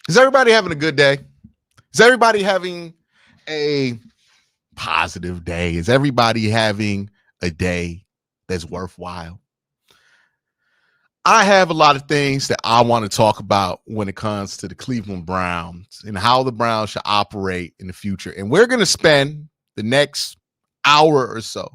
Is everybody having a good day? Is everybody having a positive day? Is everybody having a day that's worthwhile? I have a lot of things that I want to talk about when it comes to the Cleveland Browns and how the Browns should operate in the future. And we're going to spend the next hour or so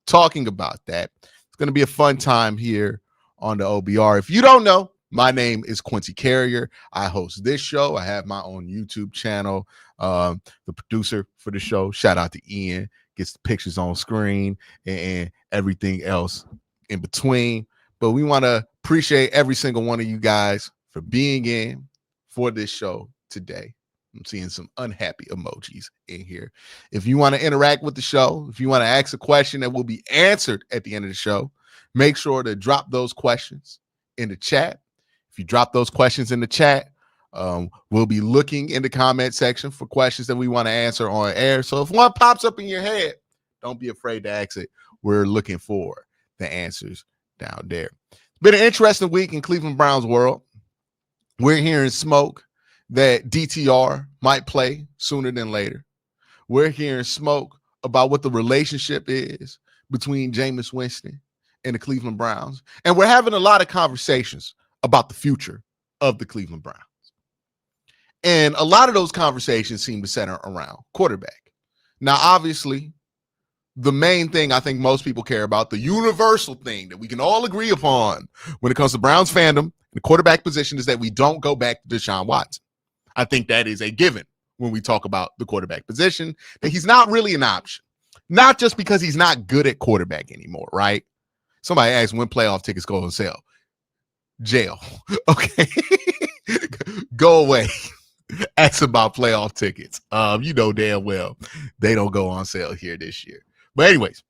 talking about that. It's going to be a fun time here on the OBR. If you don't know, my name is Quincy Carrier. I host this show. I have my own YouTube channel. The producer for the show, shout out to Ian, gets the pictures on screen and everything else in between. But we want to appreciate every single one of you guys for being in for this show today. I'm seeing some unhappy emojis in here. If you want to interact with the show, if you want to ask a question that will be answered at the end of the show, make sure to drop those questions in the chat. If you drop those questions in the chat, we'll be looking in the comment section for questions that we want to answer on air. So if one pops up in your head, don't be afraid to ask it. We're looking for the answers down there. It's been an interesting week in Cleveland Browns world. We're hearing smoke that DTR might play sooner than later. We're hearing smoke about what the relationship is between Jameis Winston and the Cleveland Browns. And we're having a lot of conversations about the future of the Cleveland Browns. And a lot of those conversations seem to center around quarterback. Now, obviously, the main thing I think most people care about, the universal thing that we can all agree upon when it comes to Browns fandom, the quarterback position, is that we don't go back to Deshaun Watson. I think that is a given when we talk about the quarterback position, that he's not really an option. Not just because he's not good at quarterback anymore, right? Somebody asked when playoff tickets go on sale. Jail. Okay. Go away. Ask about playoff tickets. You know damn well they don't go on sale here this year. But anyways,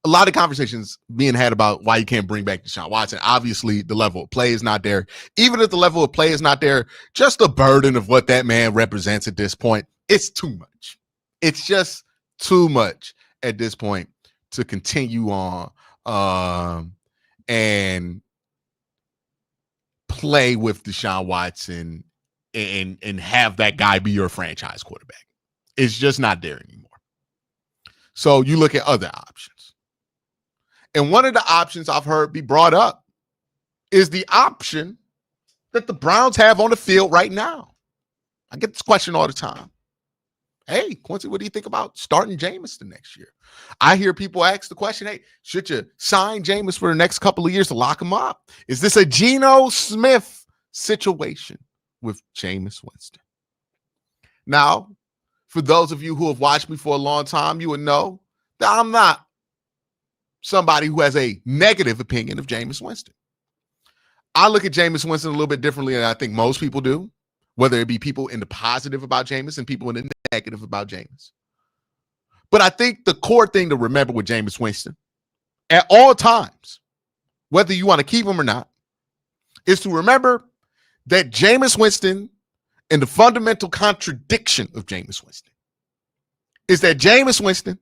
a lot of conversations being had about why you can't bring back Deshaun Watson. Obviously, the level of play is not there. Even if the level of play is not there, just the burden of what that man represents at this point, it's too much. It's just too much at this point to continue on and play with Deshaun Watson and have that guy be your franchise quarterback. It's just not there anymore. So you look at other options. And one of the options I've heard be brought up is the option that the Browns have on the field right now. I get this question all the time. Hey, Quincy, what do you think about starting Jameis the next year? I hear people ask the question, hey, should you sign Jameis for the next couple of years to lock him up? Is this a Geno Smith situation with Jameis Winston? Now, for those of you who have watched me for a long time, you would know that I'm not somebody who has a negative opinion of Jameis Winston. I look at Jameis Winston a little bit differently than I think most people do, whether it be people in the positive about Jameis and people in the negative about Jameis. But I think the core thing to remember with Jameis Winston at all times, whether you want to keep him or not, is to remember that Jameis Winston, and the fundamental contradiction of Jameis Winston, is that Jameis Winston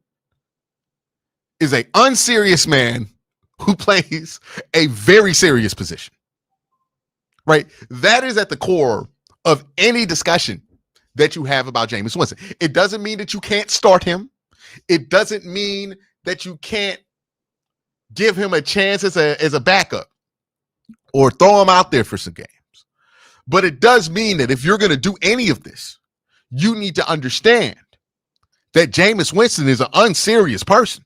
is an unserious man who plays a very serious position, right? That is at the core of any discussion that you have about Jameis Winston. It doesn't mean that you can't start him. It doesn't mean that you can't give him a chance as a backup or throw him out there for some games. But it does mean that if you're going to do any of this, you need to understand that Jameis Winston is an unserious person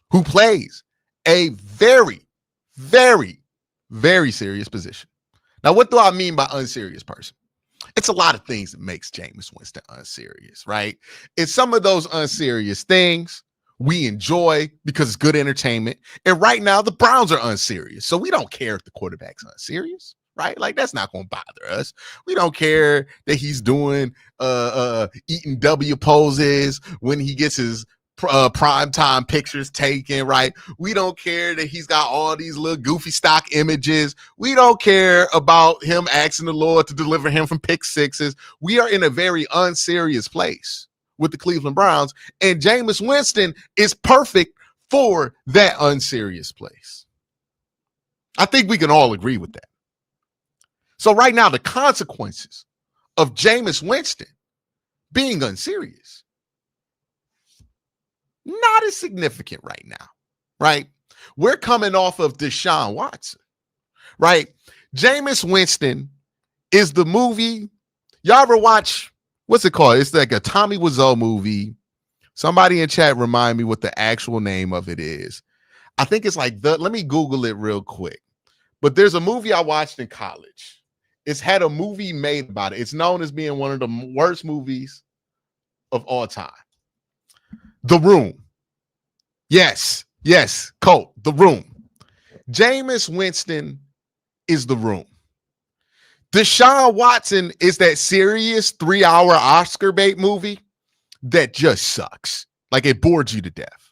who plays a very, very, very serious position. Now, what do I mean by unserious person? It's a lot of things that makes Jameis Winston unserious, right? It's some of those unserious things we enjoy because it's good entertainment. And right now, the Browns are unserious. So we don't care if the quarterback's unserious, right? Like, that's not going to bother us. We don't care that he's doing eating W poses when he gets his primetime pictures taken, right? We don't care that he's got all these little goofy stock images. We don't care about him asking the Lord to deliver him from pick sixes. We are in a very unserious place with the Cleveland Browns, and Jameis Winston is perfect for that unserious place. I think we can all agree with that. So right now, the consequences of Jameis Winston being unserious, not as significant right now, right? We're coming off of Deshaun Watson, right? Jameis Winston is the movie. Y'all ever watch, what's it called? It's like a Tommy Wiseau movie. Somebody in chat remind me what the actual name of it is. I think it's like let me Google it real quick. But there's a movie I watched in college. It's had a movie made about it. It's known as being one of the worst movies of all time. The Room. Yes, Colt, The Room. Jameis Winston is The Room. Deshaun Watson is that serious 3-hour Oscar bait movie that just sucks. Like, it bored you to death.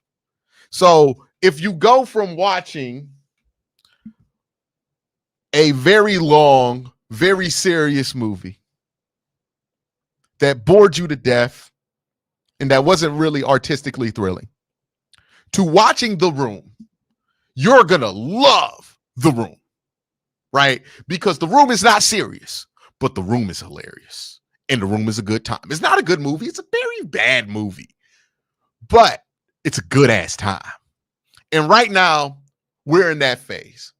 So if you go from watching a very long, very serious movie that bored you to death and that wasn't really artistically thrilling to watching The Room, you're going to love The Room, right? Because The Room is not serious, but The Room is hilarious. And The Room is a good time. It's not a good movie. It's a very bad movie, but it's a good ass time. And right now, we're in that phase.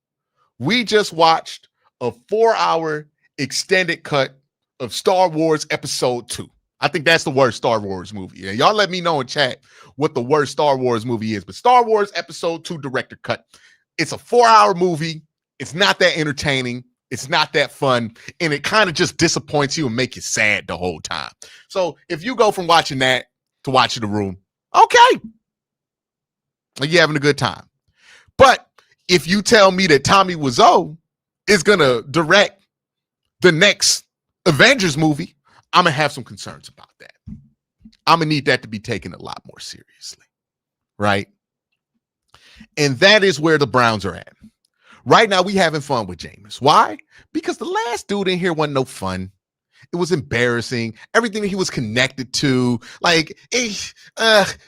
We just watched a 4-hour extended cut of Star Wars Episode 2. I think that's the worst Star Wars movie. And y'all let me know in chat what the worst Star Wars movie is. But Star Wars Episode 2 director cut. It's a 4-hour movie. It's not that entertaining. It's not that fun. And it kind of just disappoints you and make you sad the whole time. So if you go from watching that to watching The Room, okay, you're having a good time. But if you tell me that Tommy Wiseau is going to direct the next Avengers movie, I'm going to have some concerns about that. I'm going to need that to be taken a lot more seriously, right? And that is where the Browns are at. Right now, we having fun with Jameis. Why? Because the last dude in here wasn't no fun. It was embarrassing. Everything that he was connected to, like, it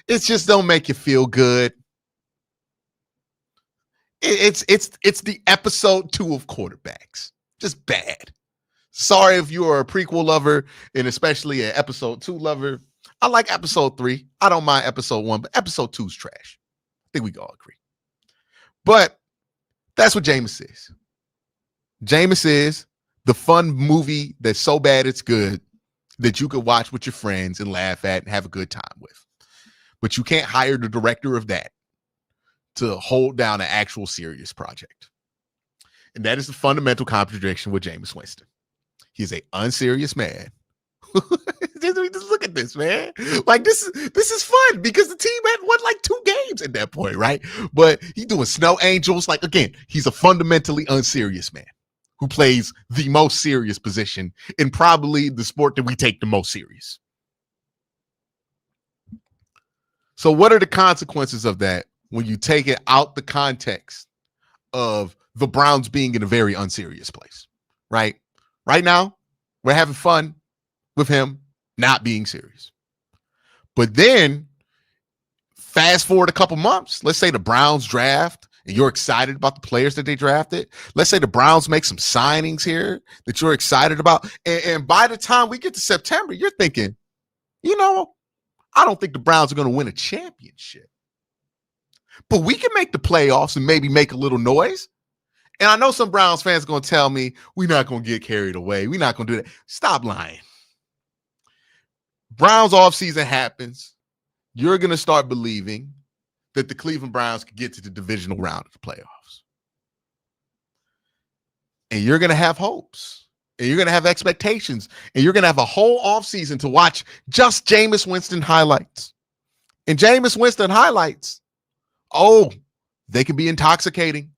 just don't make you feel good. It's the Episode 2 of quarterbacks. Just bad. Sorry if you are a prequel lover and especially an Episode 2 lover. I like Episode 3. I don't mind Episode 1, but Episode 2 is trash. I think we can all agree. But that's what Jameis is. Jameis is the fun movie that's so bad it's good that you could watch with your friends and laugh at and have a good time with. But you can't hire the director of that to hold down an actual serious project. And that is the fundamental contradiction with Jameis Winston. He's an unserious man. Just look at this, man. Like, this is fun because the team had won like 2 games at that point, right? But he's doing snow angels. Like, again, he's a fundamentally unserious man who plays the most serious position in probably the sport that we take the most serious. So what are the consequences of that when you take it out the context of the Browns being in a very unserious place, right? Right now, we're having fun with him not being serious. But then fast forward a couple months, let's say the Browns draft and you're excited about the players that they drafted. Let's say the Browns make some signings here that you're excited about. And by the time we get to September, you're thinking, I don't think the Browns are going to win a championship. But we can make the playoffs and maybe make a little noise. And I know some Browns fans are going to tell me, we're not going to get carried away. We're not going to do that. Stop lying. Browns offseason happens. You're going to start believing that the Cleveland Browns could get to the divisional round of the playoffs. And you're going to have hopes. And you're going to have expectations. And you're going to have a whole offseason to watch just Jameis Winston highlights. And Jameis Winston highlights, they can be intoxicating.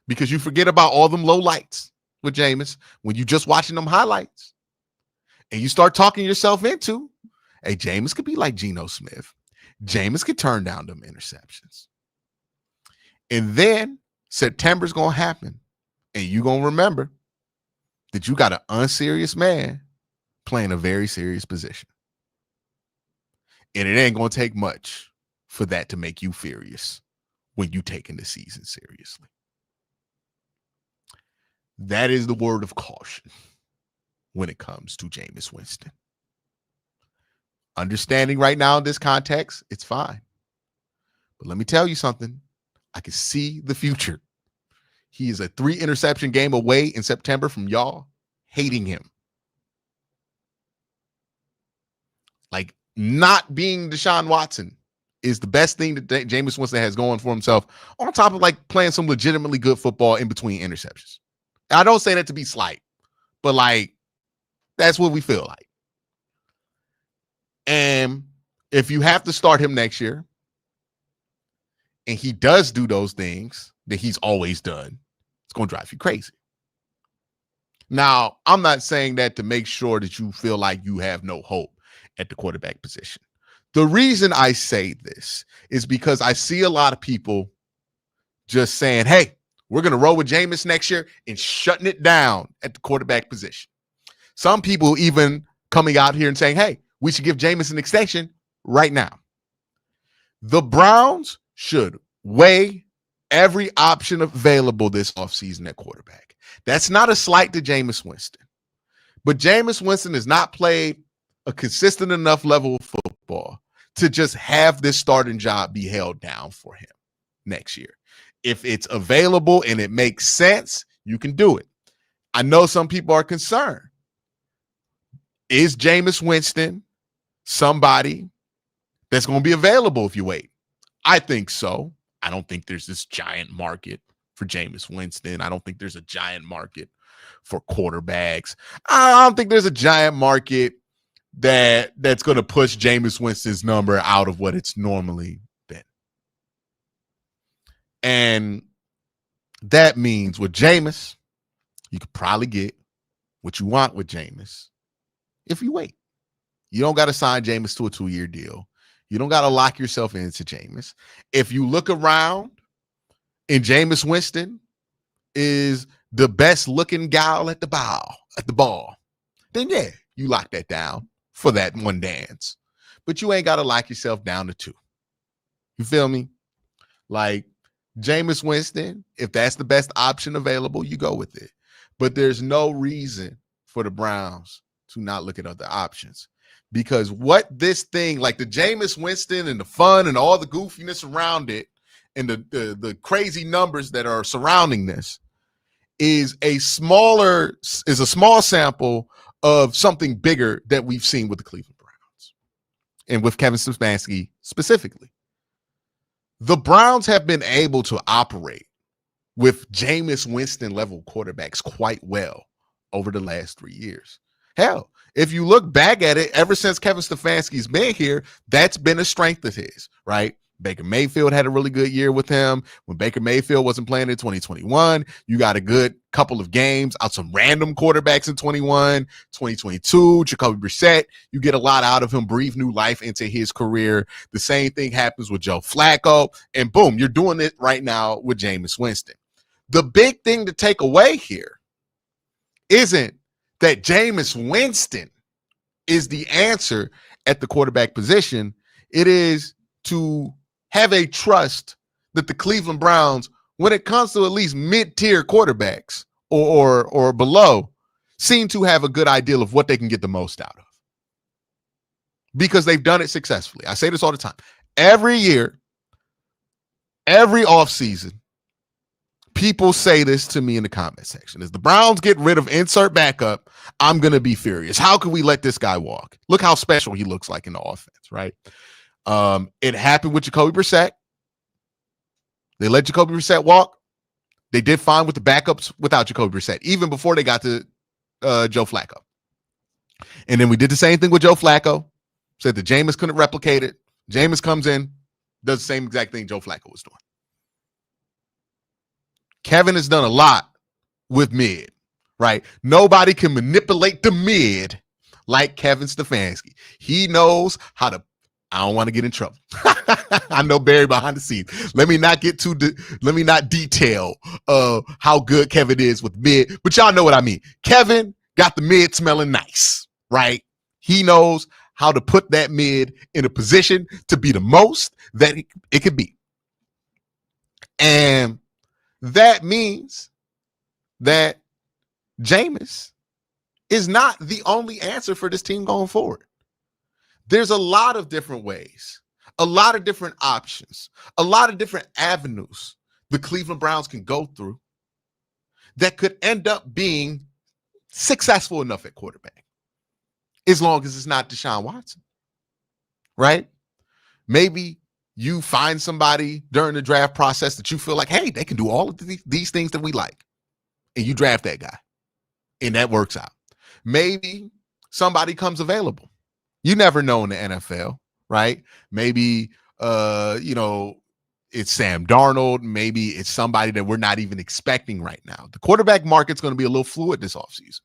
Because you forget about all them low lights with Jameis when you just watching them highlights. And you start talking yourself into, hey, Jameis could be like Geno Smith. Jameis could turn down them interceptions. And then September's going to happen. And you're going to remember that you got an unserious man playing a very serious position. And it ain't going to take much for that to make you furious when you taking the season seriously. That is the word of caution. when it comes to Jameis Winston. Understanding right now in this context, it's fine. But let me tell you something. I can see the future. He is a 3 interception game away in September from y'all hating him. Like, not being Deshaun Watson is the best thing that Jameis Winston has going for himself, on top of like playing some legitimately good football in between interceptions. I don't say that to be slight, but like, that's what we feel like. And if you have to start him next year, and he does do those things that he's always done, it's going to drive you crazy. Now, I'm not saying that to make sure that you feel like you have no hope at the quarterback position. The reason I say this is because I see a lot of people just saying, hey, we're going to roll with Jameis next year and shutting it down at the quarterback position. Some people even coming out here and saying, hey, we should give Jameis an extension right now. The Browns should weigh every option available this offseason at quarterback. That's not a slight to Jameis Winston. But Jameis Winston has not played a consistent enough level of football to just have this starting job be held down for him next year. If it's available and it makes sense, you can do it. I know some people are concerned. Is Jameis Winston somebody that's going to be available if you wait? I think so. I don't think there's this giant market for Jameis Winston. I don't think there's a giant market for quarterbacks. I don't think there's a giant market that's going to push Jameis Winston's number out of what it's normally been. And that means with Jameis, you could probably get what you want with Jameis if you wait. You don't got to sign Jameis to a 2-year deal. You don't got to lock yourself into Jameis. If you look around and Jameis Winston is the best looking gal at the ball, then yeah, you lock that down for that one dance. But you ain't got to lock yourself down to 2. You feel me? Like, Jameis Winston, if that's the best option available, you go with it. But there's no reason for the Browns to not look at other options. Because what this thing, like the Jameis Winston and the fun and all the goofiness around it and the crazy numbers that are surrounding this is a small sample of something bigger that we've seen with the Cleveland Browns and with Kevin Stefanski specifically. The Browns have been able to operate with Jameis Winston level quarterbacks quite well over the last 3 years. Hell, if you look back at it, ever since Kevin Stefanski's been here, that's been a strength of his, right? Baker Mayfield had a really good year with him. When Baker Mayfield wasn't playing in 2021, you got a good couple of games out some random quarterbacks in 21, 2022, Jacoby Brissett. You get a lot out of him, breathe new life into his career. The same thing happens with Joe Flacco, and boom, you're doing it right now with Jameis Winston. The big thing to take away here isn't that Jameis Winston is the answer at the quarterback position. It is to have a trust that the Cleveland Browns, when it comes to at least mid-tier quarterbacks or below, seem to have a good idea of what they can get the most out of. Because they've done it successfully. I say this all the time. Every year, every offseason, people say this to me in the comment section. As the Browns get rid of insert backup, I'm going to be furious. How can we let this guy walk? Look how special he looks like in the offense, right? It happened with Jacoby Brissett. They let Jacoby Brissett walk. They did fine with the backups without Jacoby Brissett, even before they got to Joe Flacco. And then we did the same thing with Joe Flacco. Said that Jameis couldn't replicate it. Jameis comes in, does the same exact thing Joe Flacco was doing. Kevin has done a lot with mid, right? Nobody can manipulate the mid like Kevin Stefanski. He knows how to. I don't want to get in trouble. I know Barry behind the scenes. Let me not detail how good Kevin is with mid, but y'all know what I mean. Kevin got the mid smelling nice, right? He knows how to put that mid in a position to be the most that it could be. And that means that Jameis is not the only answer for this team going forward. There's a lot of different ways, a lot of different options, a lot of different avenues the Cleveland Browns can go through that could end up being successful enough at quarterback, as long as it's not Deshaun Watson, right? Maybe you find somebody during the draft process that you feel like, hey, they can do all of these things that we like, and you draft that guy, and that works out. Maybe somebody comes available. You never know in the NFL, right? Maybe, it's Sam Darnold. Maybe it's somebody that we're not even expecting right now. The quarterback market's going to be a little fluid this offseason.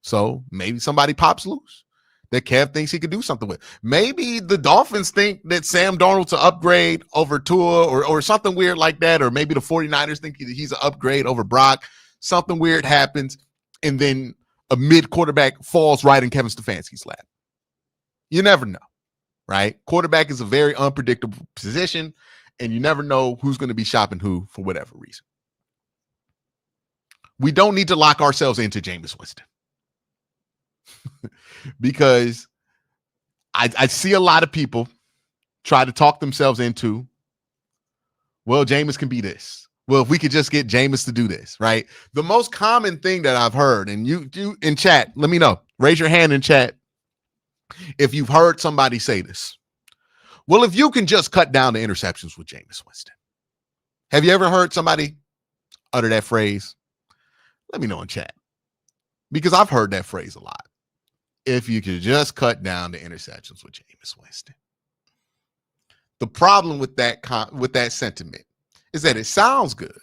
So maybe somebody pops loose that Kev thinks he could do something with. Maybe the Dolphins think that Sam Darnold's an upgrade over Tua or something weird like that. Or maybe the 49ers think he's an upgrade over Brock. Something weird happens, and then a mid-quarterback falls right in Kevin Stefanski's lap. You never know, right? Quarterback is a very unpredictable position, and you never know who's going to be shopping who for whatever reason. We don't need to lock ourselves into Jameis Winston because I see a lot of people try to talk themselves into, well, Jameis can be this. Well, if we could just get Jameis to do this, right? The most common thing that I've heard, and you in chat, let me know. Raise your hand in chat if you've heard somebody say this. Well, if you can just cut down the interceptions with Jameis Winston. Have you ever heard somebody utter that phrase? Let me know in chat, because I've heard that phrase a lot. If you could just cut down the interceptions with Jameis Winston. The problem with that sentiment is that it sounds good,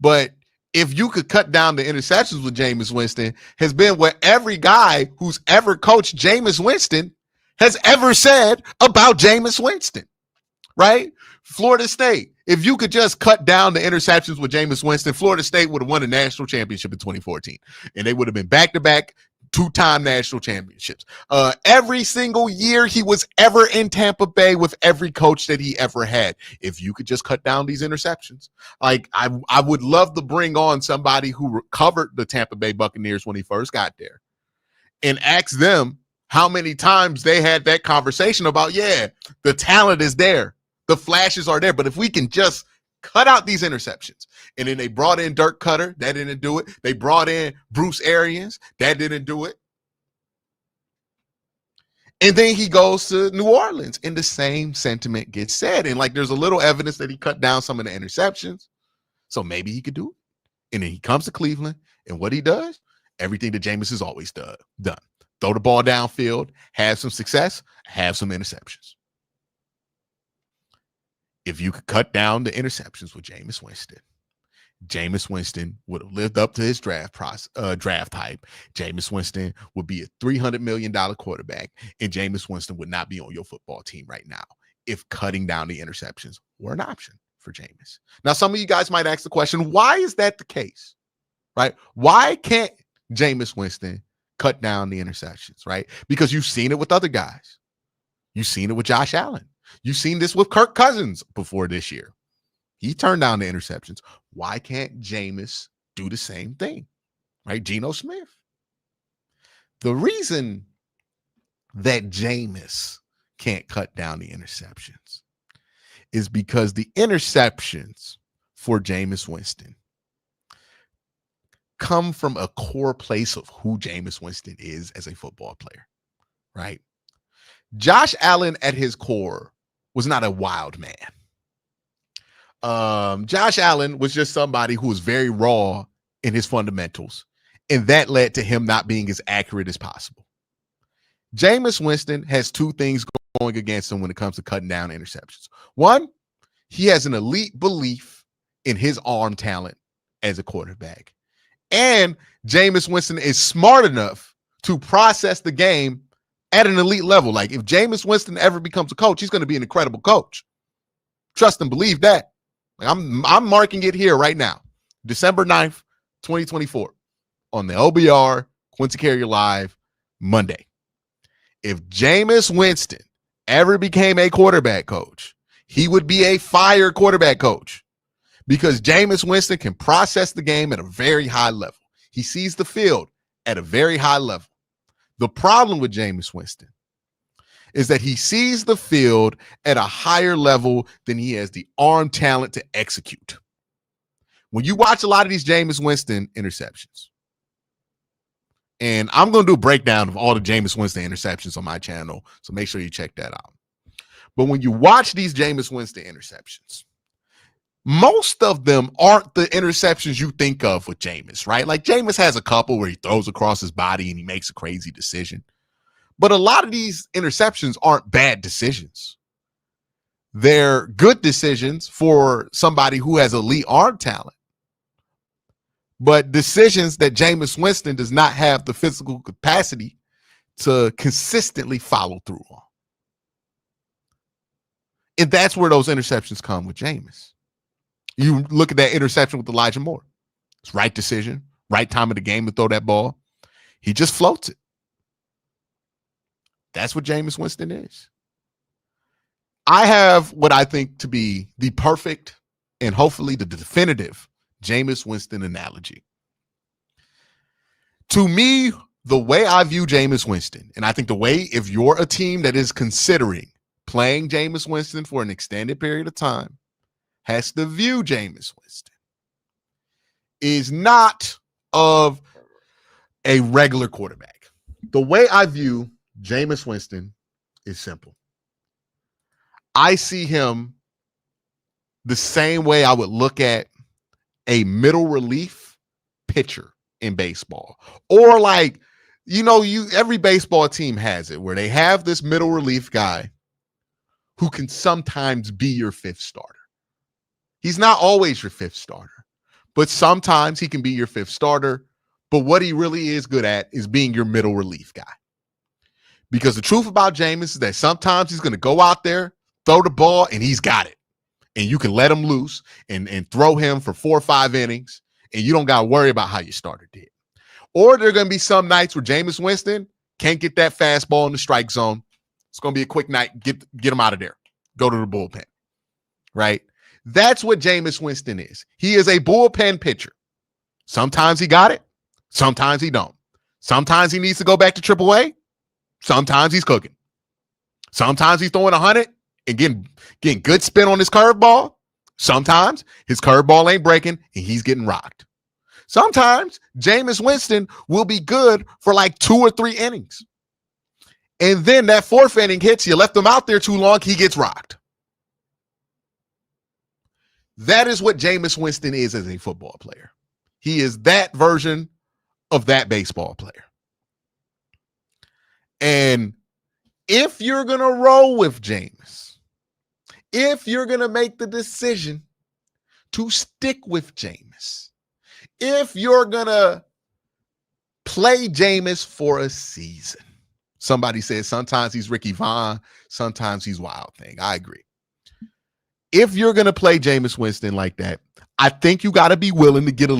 but if you could cut down the interceptions with Jameis Winston has been what every guy who's ever coached Jameis Winston has ever said about Jameis Winston, right? Florida State, if you could just cut down the interceptions with Jameis Winston, Florida State would have won a national championship in 2014, and they would have been back-to-back two-time national championships. Every single year he was ever in Tampa Bay with every coach that he ever had. If you could just cut down these interceptions, like I would love to bring on somebody who covered the Tampa Bay Buccaneers when he first got there and ask them how many times they had that conversation about, yeah, the talent is there, the flashes are there, but if we can just cut out these interceptions. And then they brought in Dirk Cutter. That didn't do it. They brought in Bruce Arians. That didn't do it. And then he goes to New Orleans and the same sentiment gets said. And like, there's a little evidence that he cut down some of the interceptions. So maybe he could do it. And then he comes to Cleveland, and what he does, everything that Jameis has always done. Throw the ball downfield, have some success, have some interceptions. If you could cut down the interceptions with Jameis Winston would have lived up to his draft hype. Jameis Winston would be a $300 million quarterback, and Jameis Winston would not be on your football team right now if cutting down the interceptions were an option for Jameis. Now, some of you guys might ask the question, why is that the case, right? Why can't Jameis Winston cut down the interceptions, right? Because you've seen it with other guys. You've seen it with Josh Allen. You've seen this with Kirk Cousins before this year. He turned down the interceptions. Why can't Jameis do the same thing, right? Geno Smith. The reason that Jameis can't cut down the interceptions is because the interceptions for Jameis Winston come from a core place of who Jameis Winston is as a football player, right? Josh Allen at his core was not a wild man. Josh Allen was just somebody who was very raw in his fundamentals, and that led to him not being as accurate as possible. Jameis Winston has two things going against him when it comes to cutting down interceptions. One, he has an elite belief in his arm talent as a quarterback. And Jameis Winston is smart enough to process the game at an elite level. Like, if Jameis Winston ever becomes a coach, he's going to be an incredible coach. Trust and believe that. Like, I'm marking it here right now. December 9th, 2024 on the OBR Quincy Carrier Live Monday. If Jameis Winston ever became a quarterback coach, he would be a fire quarterback coach because Jameis Winston can process the game at a very high level. He sees the field at a very high level. The problem with Jameis Winston is that he sees the field at a higher level than he has the arm talent to execute. When you watch a lot of these Jameis Winston interceptions, and I'm going to do a breakdown of all the Jameis Winston interceptions on my channel, so make sure you check that out. But when you watch these Jameis Winston interceptions, most of them aren't the interceptions you think of with Jameis, right? Like Jameis has a couple where he throws across his body and he makes a crazy decision. But a lot of these interceptions aren't bad decisions. They're good decisions for somebody who has elite arm talent. But decisions that Jameis Winston does not have the physical capacity to consistently follow through on. And that's where those interceptions come with Jameis. You look at that interception with Elijah Moore. It's right decision, right time of the game to throw that ball. He just floats it. That's what Jameis Winston is. I have what I think to be the perfect and hopefully the definitive Jameis Winston analogy. To me, the way I view Jameis Winston, and I think the way if you're a team that is considering playing Jameis Winston for an extended period of time, has to view Jameis Winston, is not of a regular quarterback. The way I view Jameis Winston is simple. I see him the same way I would look at a middle relief pitcher in baseball. Or like, every baseball team has it where they have this middle relief guy who can sometimes be your fifth starter. He's not always your fifth starter, but sometimes he can be your fifth starter. But what he really is good at is being your middle relief guy. Because the truth about Jameis is that sometimes he's going to go out there, throw the ball, and he's got it. And you can let him loose and throw him for 4 or 5 innings, and you don't got to worry about how your starter did. Or there are going to be some nights where Jameis Winston can't get that fastball in the strike zone. It's going to be a quick night. Get him out of there. Go to the bullpen, right? That's what Jameis Winston is. He is a bullpen pitcher. Sometimes he got it. Sometimes he don't. Sometimes he needs to go back to AAA. Sometimes he's cooking. Sometimes he's throwing 100 and getting good spin on his curveball. Sometimes his curveball ain't breaking and he's getting rocked. Sometimes Jameis Winston will be good for like 2 or 3 innings. And then that 4th inning hits, you left him out there too long, he gets rocked. That is what Jameis Winston is as a football player. He is that version of that baseball player. And if you're going to roll with Jameis, if you're going to make the decision to stick with Jameis, if you're going to play Jameis for a season, somebody says sometimes he's Ricky Vaughn, sometimes he's Wild Thing. I agree. If you're going to play Jameis Winston like that, I think you got to be willing to get a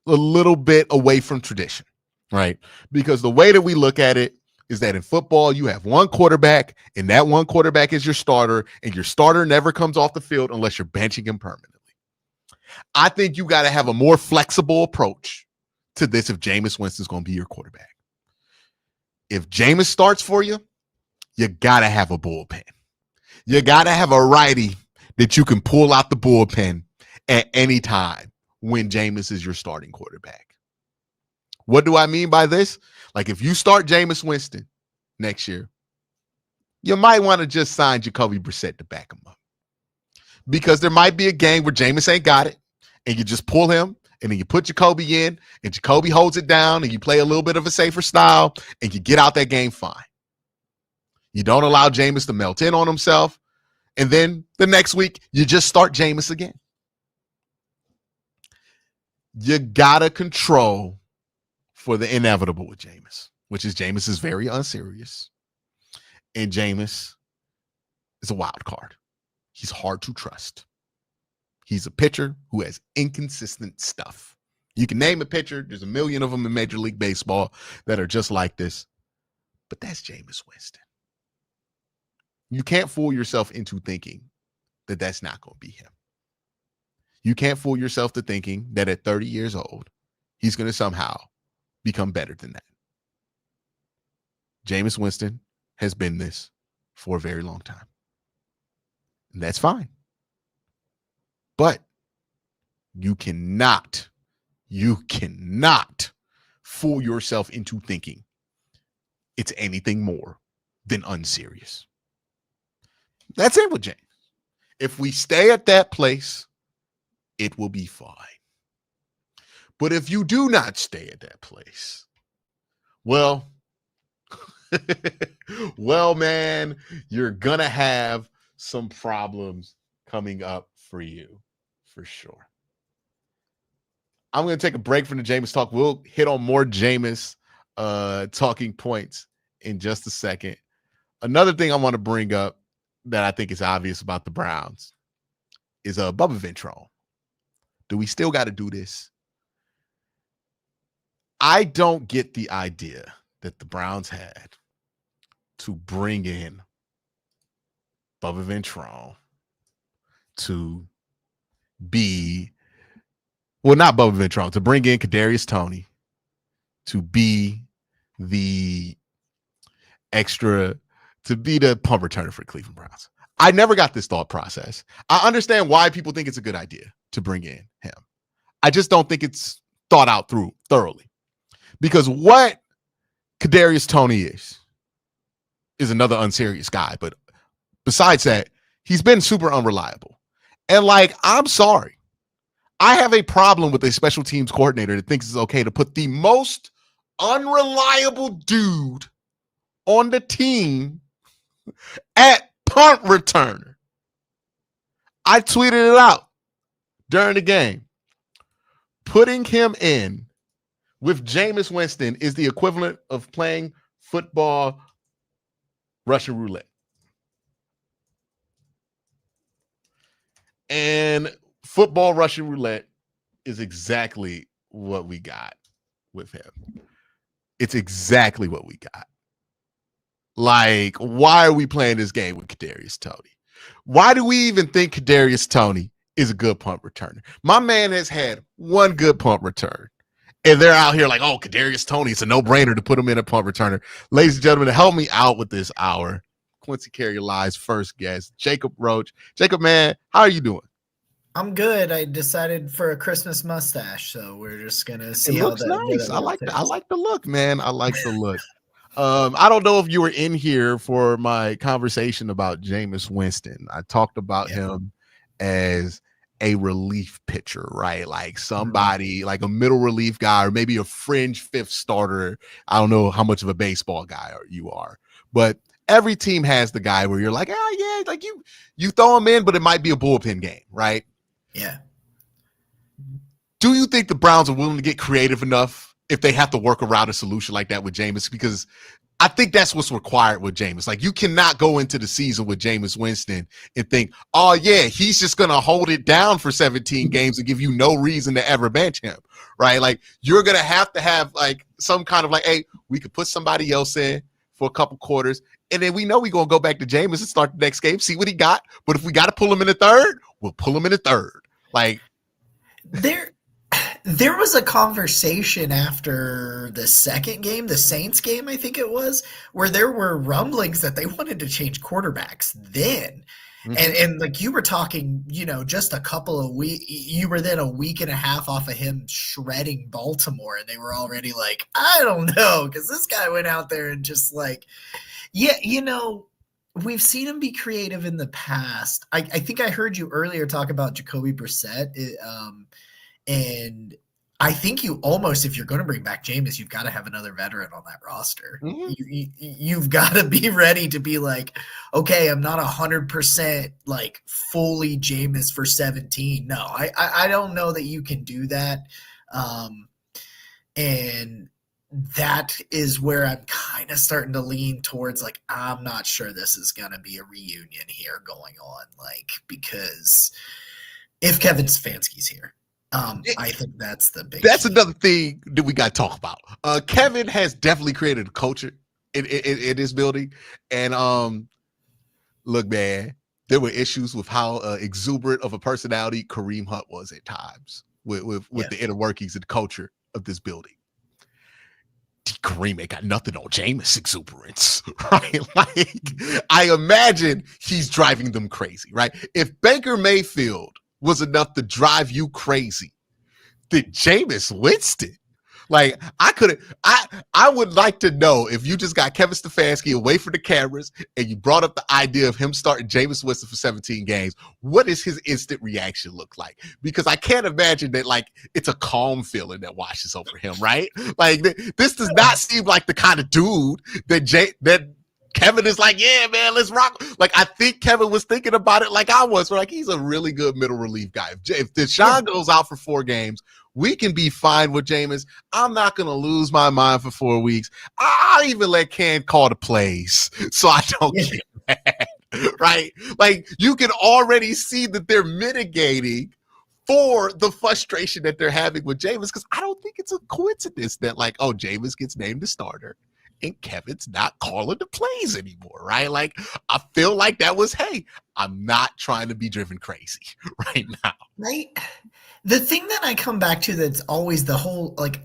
little bit away from tradition, right? Because the way that we look at it is that in football, you have one quarterback, and that one quarterback is your starter, and your starter never comes off the field unless you're benching him permanently. I think you got to have a more flexible approach to this if Jameis Winston's going to be your quarterback. If Jameis starts for you, you got to have a bullpen. You got to have a righty that you can pull out the bullpen at any time when Jameis is your starting quarterback. What do I mean by this? Like if you start Jameis Winston next year, you might want to just sign Jacoby Brissett to back him up. Because there might be a game where Jameis ain't got it, and you just pull him, and then you put Jacoby in, and Jacoby holds it down, and you play a little bit of a safer style, and you get out that game fine. You don't allow Jameis to melt in on himself, and then the next week, you just start Jameis again. You got to control for the inevitable with Jameis, which is Jameis is very unserious, and Jameis is a wild card. He's hard to trust. He's a pitcher who has inconsistent stuff. You can name a pitcher. There's a million of them in Major League Baseball that are just like this. But that's Jameis Winston. You can't fool yourself into thinking that that's not going to be him. You can't fool yourself to thinking that at 30 years old, he's going to somehow become better than that. Jameis Winston has been this for a very long time. And that's fine. But you cannot fool yourself into thinking it's anything more than unserious. That's it with James. If we stay at that place, it will be fine. But if you do not stay at that place, well, man, you're going to have some problems coming up for you, for sure. I'm going to take a break from the Jameis talk. We'll hit on more Jameis talking points in just a second. Another thing I want to bring up that I think is obvious about the Browns is Bubba Ventrone. Do we still got to do this? I don't get the idea that the Browns had to bring in Bubba Ventrone to be, well, not Bubba Ventrone, to bring in Kadarius Toney to be the extra, to be the punt returner for the Cleveland Browns. I never got this thought process. I understand why people think it's a good idea to bring in him. I just don't think it's thought out through thoroughly. Because what Kadarius Toney is another unserious guy. But besides that, he's been super unreliable. And I'm sorry. I have a problem with a special teams coordinator that thinks it's okay to put the most unreliable dude on the team at punt returner. I tweeted it out during the game. Putting him in with Jameis Winston is the equivalent of playing football Russian roulette. And football Russian roulette is exactly what we got with him. It's exactly what we got. Why are we playing this game with Kadarius Toney? Why do we even think Kadarius Toney is a good punt returner? My man has had one good punt return. And they're out here oh, Kadarius Toney, it's a no-brainer to put him in a punt returner. Ladies and gentlemen, to help me out with this hour, Quincy Carrier Live's first guest, Jacob Roach. Jacob, man, how are you doing? I'm good. I decided for a Christmas mustache, so we're just gonna see. It looks nice. I like the look, man. I like the look. I don't know if you were in here for my conversation about Jameis Winston. I talked about him as a relief pitcher, right? Somebody a middle relief guy, or maybe a fringe fifth starter. I don't know how much of a baseball guy you are, but every team has the guy where you're you throw him in, but it might be a bullpen game, right? Yeah. Do you think the Browns are willing to get creative enough if they have to work around a solution like that with Jameis? Because I think that's what's required with Jameis. You cannot go into the season with Jameis Winston and think, oh, yeah, he's just going to hold it down for 17 games and give you no reason to ever bench him, right? You're going to have some kind of hey, we could put somebody else in for a couple quarters, and then we know we're going to go back to Jameis and start the next game, see what he got. But if we got to pull him in the third, we'll pull him in the third. There was a conversation after the second game, the Saints game, I think it was, where there were rumblings that they wanted to change quarterbacks then. Mm-hmm. And you were talking, just a couple of weeks, you were then a week and a half off of him shredding Baltimore, and they were already I don't know, because this guy went out there and just we've seen him be creative in the past. I think I heard you earlier talk about Jacoby Brissett. And I think you almost, if you're going to bring back Jameis, you've got to have another veteran on that roster. Mm-hmm. You've got to be ready to be okay, I'm not 100% fully Jameis for 17. No, I don't know that you can do that. And that is where I'm kind of starting to lean towards I'm not sure this is going to be a reunion here going on, because if Kevin Stefanski's here, I think that's the big. That's another thing that we got to talk about. Kevin has definitely created a culture in this building, and look, man, there were issues with how exuberant of a personality Kareem Hunt was at times with the inner workings and culture of this building. Kareem ain't got nothing on Jameis exuberance, right? Like, I imagine he's driving them crazy, right? If Baker Mayfield was enough to drive you crazy, then Jameis Winston. Like, I would like to know if you just got Kevin Stefanski away from the cameras and you brought up the idea of him starting Jameis Winston for 17 games, what does his instant reaction look like? Because I can't imagine that, like, it's a calm feeling that washes over him, right? Like, this does not seem like the kind of dude that Kevin is like, yeah, man, let's rock. Like, I think Kevin was thinking about it like I was. Like, he's a really good middle relief guy. If Deshaun goes out for 4 games, we can be fine with Jameis. I'm not going to lose my mind for 4 weeks. I'll even let Ken call the plays so I don't get mad, right? Like, you can already see that they're mitigating for the frustration that they're having with Jameis, because I don't think it's a coincidence that, like, oh, Jameis gets named the starter and Kevin's not calling the plays anymore, right? Like, I feel like that was, hey, I'm not trying to be driven crazy right now. Right. The thing that I come back to that's always the whole, like,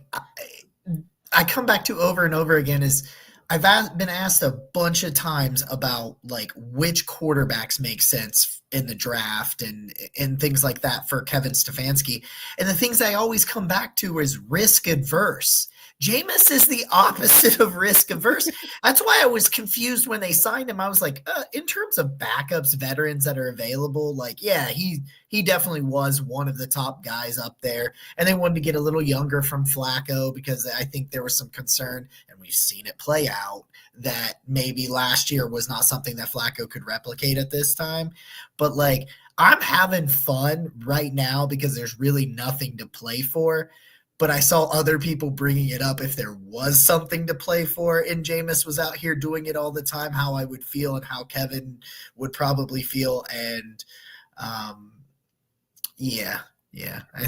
I come back to over and over again is I've been asked a bunch of times about, like, which quarterbacks make sense in the draft and things like that for Kevin Stefanski. And the things I always come back to is risk adverse. Jameis is the opposite of risk averse. That's why I was confused when they signed him. I was like, in terms of backups, veterans that are available, like, yeah, he definitely was one of the top guys up there. And they wanted to get a little younger from Flacco because I think there was some concern, and we've seen it play out, that maybe last year was not something that Flacco could replicate at this time. But, like, I'm having fun right now because there's really nothing to play for. But I saw other people bringing it up if there was something to play for and Jameis was out here doing it all the time, how I would feel and how Kevin would probably feel. And I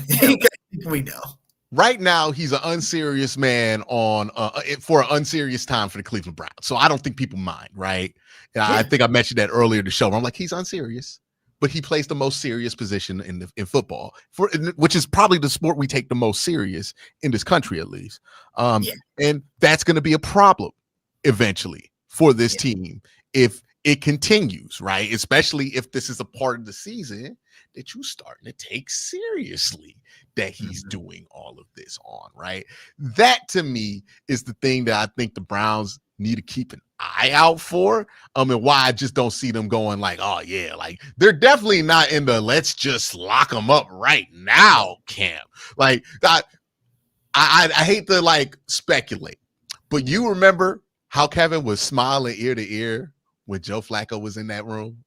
think we know. Right now, he's an unserious man on for an unserious time for the Cleveland Browns. So I don't think people mind, right? Yeah. I think I mentioned that earlier in the show. I'm like, he's unserious, but he plays the most serious position in football, which is probably the sport we take the most serious in this country, at least. And that's going to be a problem eventually for this team if it continues, right? Especially if this is a part of the season that you're starting to take seriously that he's doing all of this on, right? That, to me, is the thing that I think the Browns need to keep an eye out for, and why I just don't see them going like, oh yeah, like they're definitely not in the let's just lock them up right now camp. Like, I hate to, like, speculate, but you remember how Kevin was smiling ear to ear when Joe Flacco was in that room?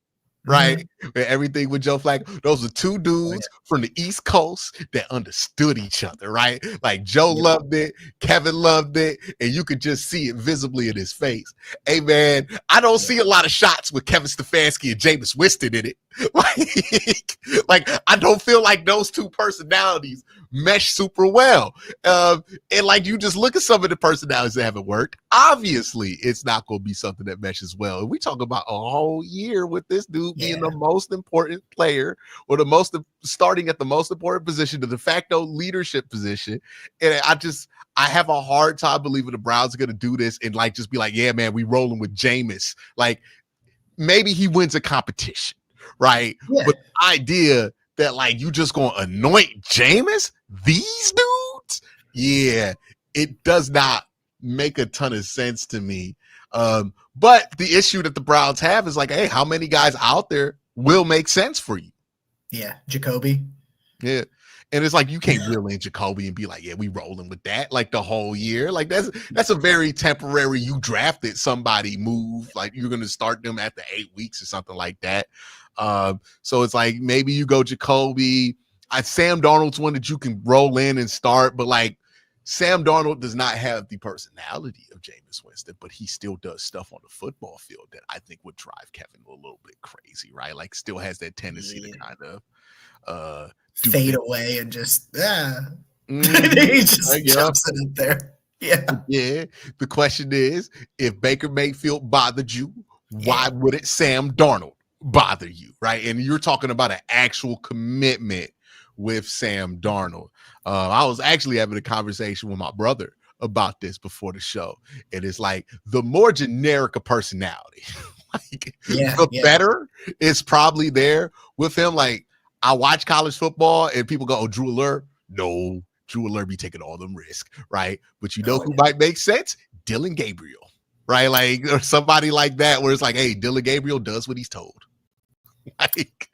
Right? Everything with Joe Flacco. Those are two dudes from the East Coast that understood each other, right? Like, Joe loved it, Kevin loved it, and you could just see it visibly in his face. Hey, man, I don't see a lot of shots with Kevin Stefanski and Jameis Winston in it. Like, I don't feel like those two personalities mesh super well. And, like, you just look at some of the personalities that haven't worked. Obviously, it's not going to be something that meshes well. And we talk about a whole year with this dude being the most important player, or starting at the most important position, the de facto leadership position. And I have a hard time believing the Browns are going to do this and, like, just be like, yeah, man, we rolling with Jameis. Like, maybe he wins a competition, right? But the idea that, like, you just going to anoint Jameis, these dudes, it does not make a ton of sense to me. But the issue that the Browns have is, like, hey, how many guys out there will make sense for you? Yeah, Jacoby. Yeah. And it's like, you can't reel in Jacoby and be like, yeah, we rolling with that, like, the whole year. Like, that's a very temporary, you drafted somebody move. Like, you're going to start them after 8 weeks or something like that. So it's like, maybe you go Jacoby. Sam Darnold's one that you can roll in and start, but, like, Sam Darnold does not have the personality of Jameis Winston, but he still does stuff on the football field that I think would drive Kevin a little bit crazy, right? Like, still has that tendency to kind of fade away and just he just jumps it up there. Yeah. The question is, if Baker Mayfield bothered you, why wouldn't Sam Darnold bother you, right? And you're talking about an actual commitment with Sam Darnold. I was actually having a conversation with my brother about this before the show. It is like the more generic a personality, like the better it's probably there with him. Like I watch college football and people go, "Oh, Drew Aller." No, Drew Aller be taking all them risks, right? But who might make sense? Dillon Gabriel, right? Like or somebody like that, where it's like, hey, Dillon Gabriel does what he's told. Like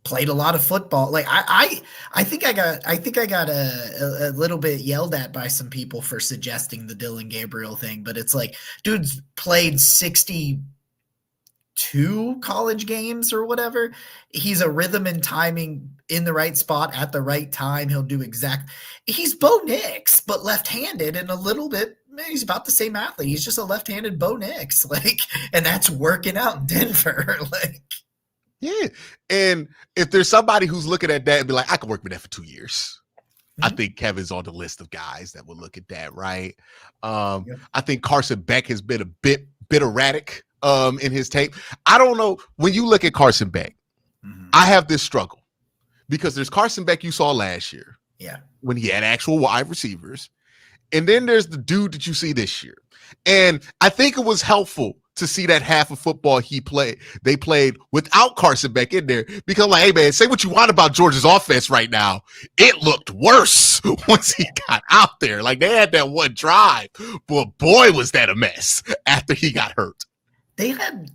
played a lot of football. Like I think I got a little bit yelled at by some people for suggesting the Dillon Gabriel thing, but it's like, dude's played 62 college games or whatever. He's a rhythm and timing in the right spot at the right time. He'll do he's Bo Nix, but left-handed and a little bit, he's about the same athlete. He's just a left-handed Bo Nix. Like, and that's working out in Denver. Like, yeah. And if there's somebody who's looking at that and be like, I could work with that for 2 years. Mm-hmm. I think Kevin's on the list of guys that would look at that, right? I think Carson Beck has been a bit erratic in his tape. I don't know. When you look at Carson Beck, I have this struggle because there's Carson Beck you saw last year. Yeah. When he had actual wide receivers. And then there's the dude that you see this year. And I think it was helpful to see that half of football they played without Carson Beck in there, because I'm like, hey man, say what you want about Georgia's offense right now. It looked worse once he got out there. Like they had that one drive, but boy, was that a mess after he got hurt. They had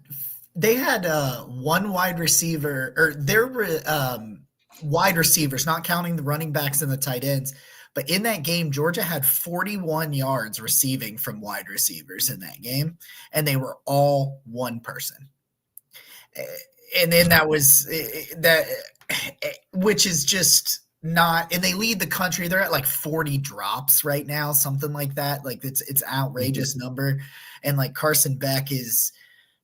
one wide receiver, or there were wide receivers, not counting the running backs and the tight ends. But in that game, Georgia had 41 yards receiving from wide receivers in that game, and they were all one person. And then that was that, which is just not. And they lead the country. They're at like 40 drops right now, something like that. Like it's an outrageous number. And like Carson Beck was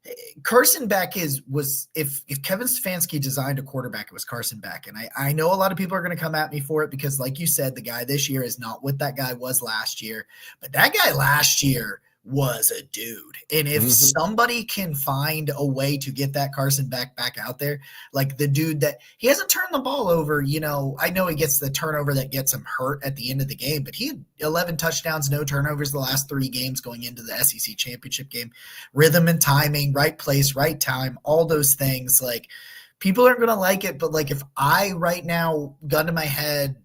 if Kevin Stefanski designed a quarterback, it was Carson Beck. And I know a lot of people are going to come at me for it because, like you said, the guy this year is not what that guy was last year. But that guy last year was a dude. And if somebody can find a way to get that Carson Beck back out there, like the dude that he hasn't turned the ball over, I know he gets the turnover that gets him hurt at the end of the game, but he had 11 touchdowns, no turnovers the last 3 games going into the SEC championship game. Rhythm and timing, right place, right time, all those things. Like people aren't going to like it, but like if I right now, gun to my head,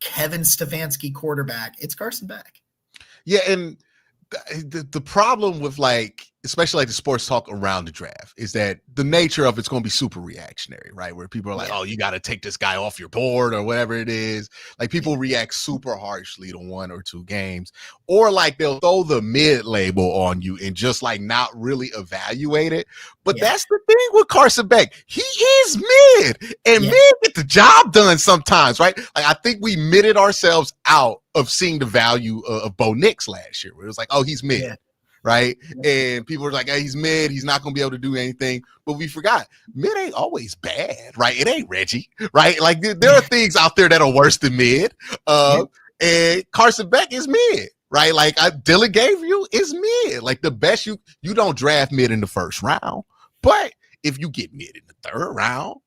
Kevin Stefanski quarterback, it's Carson Beck. Yeah, and the problem with like, especially like the sports talk around the draft, is that the nature of it's going to be super reactionary, right? Where people are like, oh, you got to take this guy off your board or whatever it is. Like people react super harshly to 1 or 2 games, or like they'll throw the mid label on you and just like not really evaluate it. But that's the thing with Carson Beck. He is mid, and mid get the job done sometimes, right? Like I think we mitted ourselves out of seeing the value of Bo Nix last year, where it was like, oh, he's mid, right? And people were like, hey, he's mid, he's not going to be able to do anything. But we forgot, mid ain't always bad, right? It ain't Reggie, right? Like there are things out there that are worse than mid. And Carson Beck is mid, right? Like Dillon Gabriel is mid. Like the best you don't draft mid in the first round. But if you get mid in the 3rd round,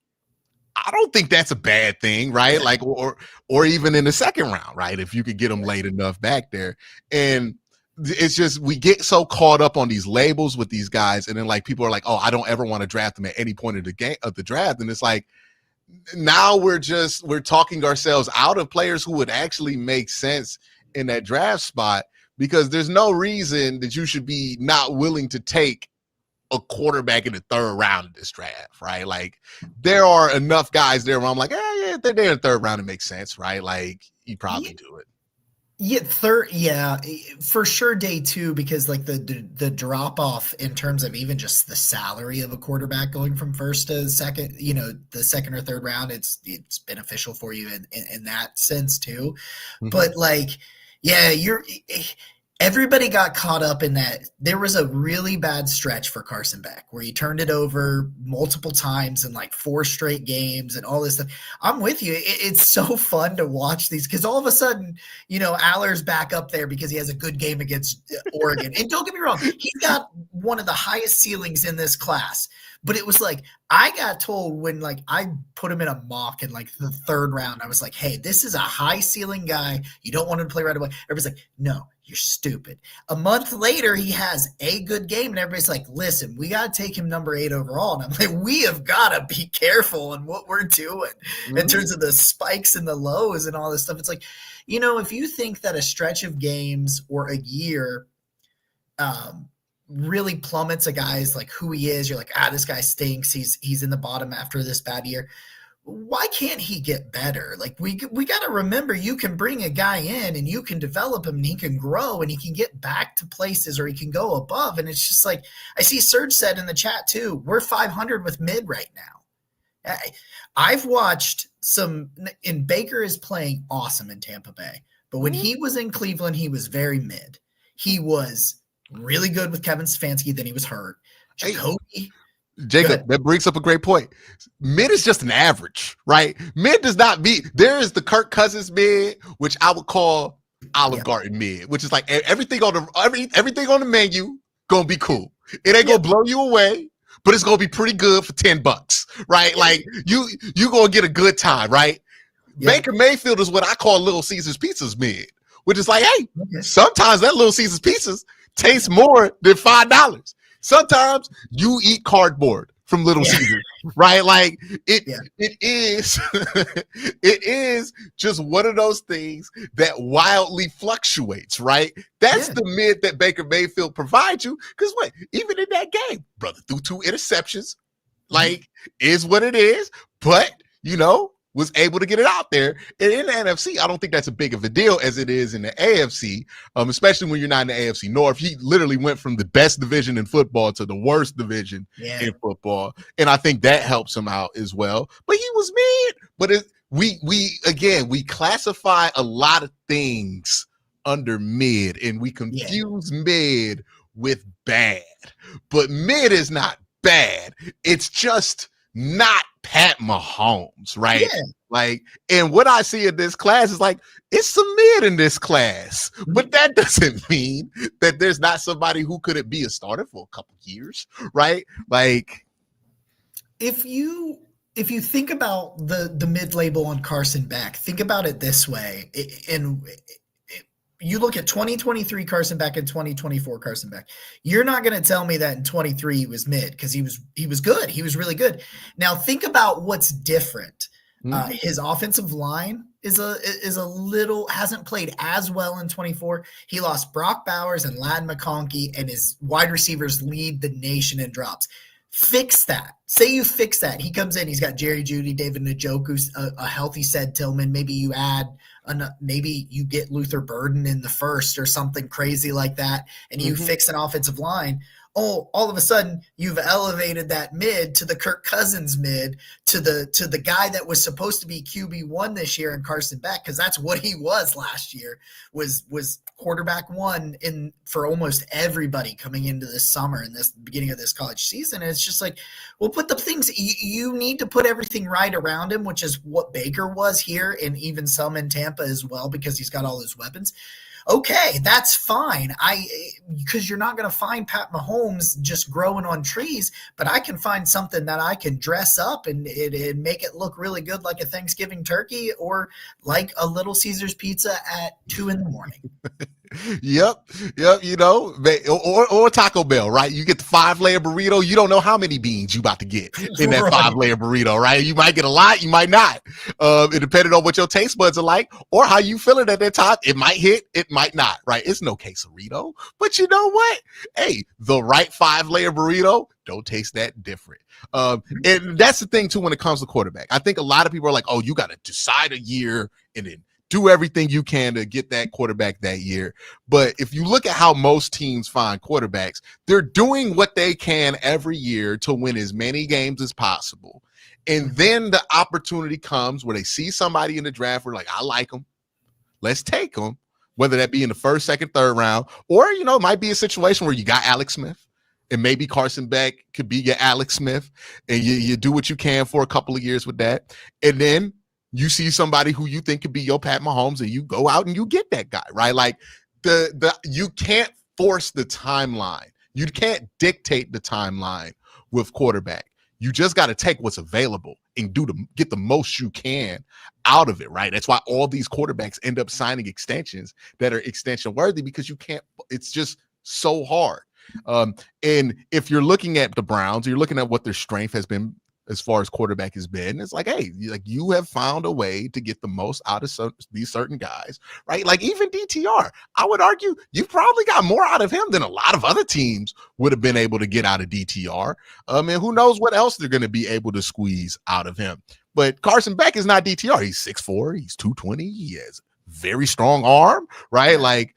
I don't think that's a bad thing, right? Like, or even in the 2nd round, right? If you could get them late enough back there. And it's just, we get so caught up on these labels with these guys. And then like, people are like, oh, I don't ever want to draft them at any point of the draft. And it's like, now we're talking ourselves out of players who would actually make sense in that draft spot, because there's no reason that you should be not willing to take a quarterback in the 3rd round of this draft, right? Like there are enough guys there where I'm like, if they're there in the 3rd round, it makes sense, right? Like you probably do it. Yeah, for sure day 2, because like the drop off in terms of even just the salary of a quarterback going from 1st to 2nd, the 2nd or 3rd round, it's beneficial for you in that sense too. But like, everybody got caught up in that. There was a really bad stretch for Carson Beck where he turned it over multiple times in like 4 straight games and all this stuff. I'm with you. It's so fun to watch these because all of a sudden, Aller's back up there because he has a good game against Oregon. And don't get me wrong, he's got one of the highest ceilings in this class. But it was like, I got told when like I put him in a mock in like the third round, I was like, hey, this is a high ceiling guy. You don't want him to play right away. Everybody's like, no, you're stupid. A month later, he has a good game, and everybody's like, listen, we got to take him number 8 overall. And I'm like, we have got to be careful in what we're doing in terms of the spikes and the lows and all this stuff. It's like, if you think that a stretch of games or a year really plummets a guy's like who he is, you're like, this guy stinks. He's in the bottom after this bad year. Why can't he get better? Like we got to remember, you can bring a guy in and you can develop him and he can grow and he can get back to places or he can go above. And it's just like, I see Serge said in the chat too, we're 500 with mid right now. I've watched and Baker is playing awesome in Tampa Bay, but when he was in Cleveland, he was very mid. He was really good with Kevin Stefanski, then he was hurt. Jacob, that brings up a great point. Mid is just an average, right? Mid does not be. There is the Kirk Cousins mid, which I would call Olive Garden mid, which is like everything on the menu gonna be cool. It ain't gonna blow you away, but it's gonna be pretty good for $10, right? Like you gonna get a good time, right? Baker Mayfield is what I call Little Caesars Pizzas mid, which is like, hey, sometimes that Little Caesars Pizzas tastes more than $5. Sometimes you eat cardboard from Little Caesars, right? Like it is, it is just one of those things that wildly fluctuates, right? That's the mid that Baker Mayfield provides you. Because even in that game, brother threw 2 interceptions, like is what it is, but was able to get it out there. And in the NFC, I don't think that's a big of a deal as it is in the AFC, especially when you're not in the AFC North. He literally went from the best division in football to the worst division in football. And I think that helps him out as well. But he was mid. But we classify a lot of things under mid, and we confuse mid with bad. But mid is not bad. It's just not Pat Mahomes, right? Like, and what I see in this class is like, it's some mid in this class, but that doesn't mean that there's not somebody who couldn't be a starter for a couple years, right? Like, if you think about the mid label on Carson Beck, think about it this way, you look at 2023 Carson Beck and 2024 Carson Beck. You're not going to tell me that in 23 he was mid, because he was good. He was really good. Now think about what's different. His offensive line is a little, hasn't played as well in 24. He lost Brock Bowers and Ladd McConkey, and his wide receivers lead the nation in drops. Fix that. Say you fix that. He comes in, he's got Jerry Jeudy, David Njoku, a healthy Ced Tillman. Maybe you add maybe you get Luther Burden in the first or something crazy like that, and you fix an offensive line. All of a sudden you've elevated that mid to the Kirk Cousins mid, to the guy that was supposed to be QB1 this year in Carson Beck, because that's what he was last year, was quarterback 1 for almost everybody coming into this summer and this beginning of this college season. And it's just like, we'll put the things you need to put everything right around him, which is what Baker was here, and even some in Tampa as well, because he's got all his weapons. Okay, that's fine. Because you're not going to find Pat Mahomes just growing on trees, but I can find something that I can dress up and make it look really good, like a Thanksgiving turkey or like a Little Caesars pizza at 2 a.m. Yep. Or Taco Bell, right? You get the 5-layer burrito. You don't know how many beans you about to get in that 5-layer burrito, right? You might get a lot, you might not. It depending on what your taste buds are like or how you feeling at that time. It might hit, it might not, right? It's no quesarito, but you know what? Hey, the right 5-layer burrito don't taste that different. And that's the thing too when it comes to quarterback. I think a lot of people are like, oh, you got to decide a year and then do everything you can to get that quarterback that year. But if you look at how most teams find quarterbacks, they're doing what they can every year to win as many games as possible. And then the opportunity comes where they see somebody in the draft where like, I like them. Let's take them, whether that be in the first, second, third round, or, it might be a situation where you got Alex Smith and maybe Carson Beck could be your Alex Smith, and you do what you can for a couple of years with that. And then you see somebody who you think could be your Pat Mahomes, and you go out and you get that guy, right? Like you can't force the timeline. You can't dictate the timeline with quarterback. You just got to take what's available and get the most you can out of it, right? That's why all these quarterbacks end up signing extensions that are extension worthy, because you can't, it's just so hard. And if you're looking at the Browns, you're looking at what their strength has been as far as quarterback has been. It's like, hey, like you have found a way to get the most out of these certain guys, right? Like even DTR, I would argue you probably got more out of him than a lot of other teams would have been able to get out of DTR. And who knows what else they're going to be able to squeeze out of him. But Carson Beck is not DTR. He's 6'4", he's 220, he has very strong arm, right? Like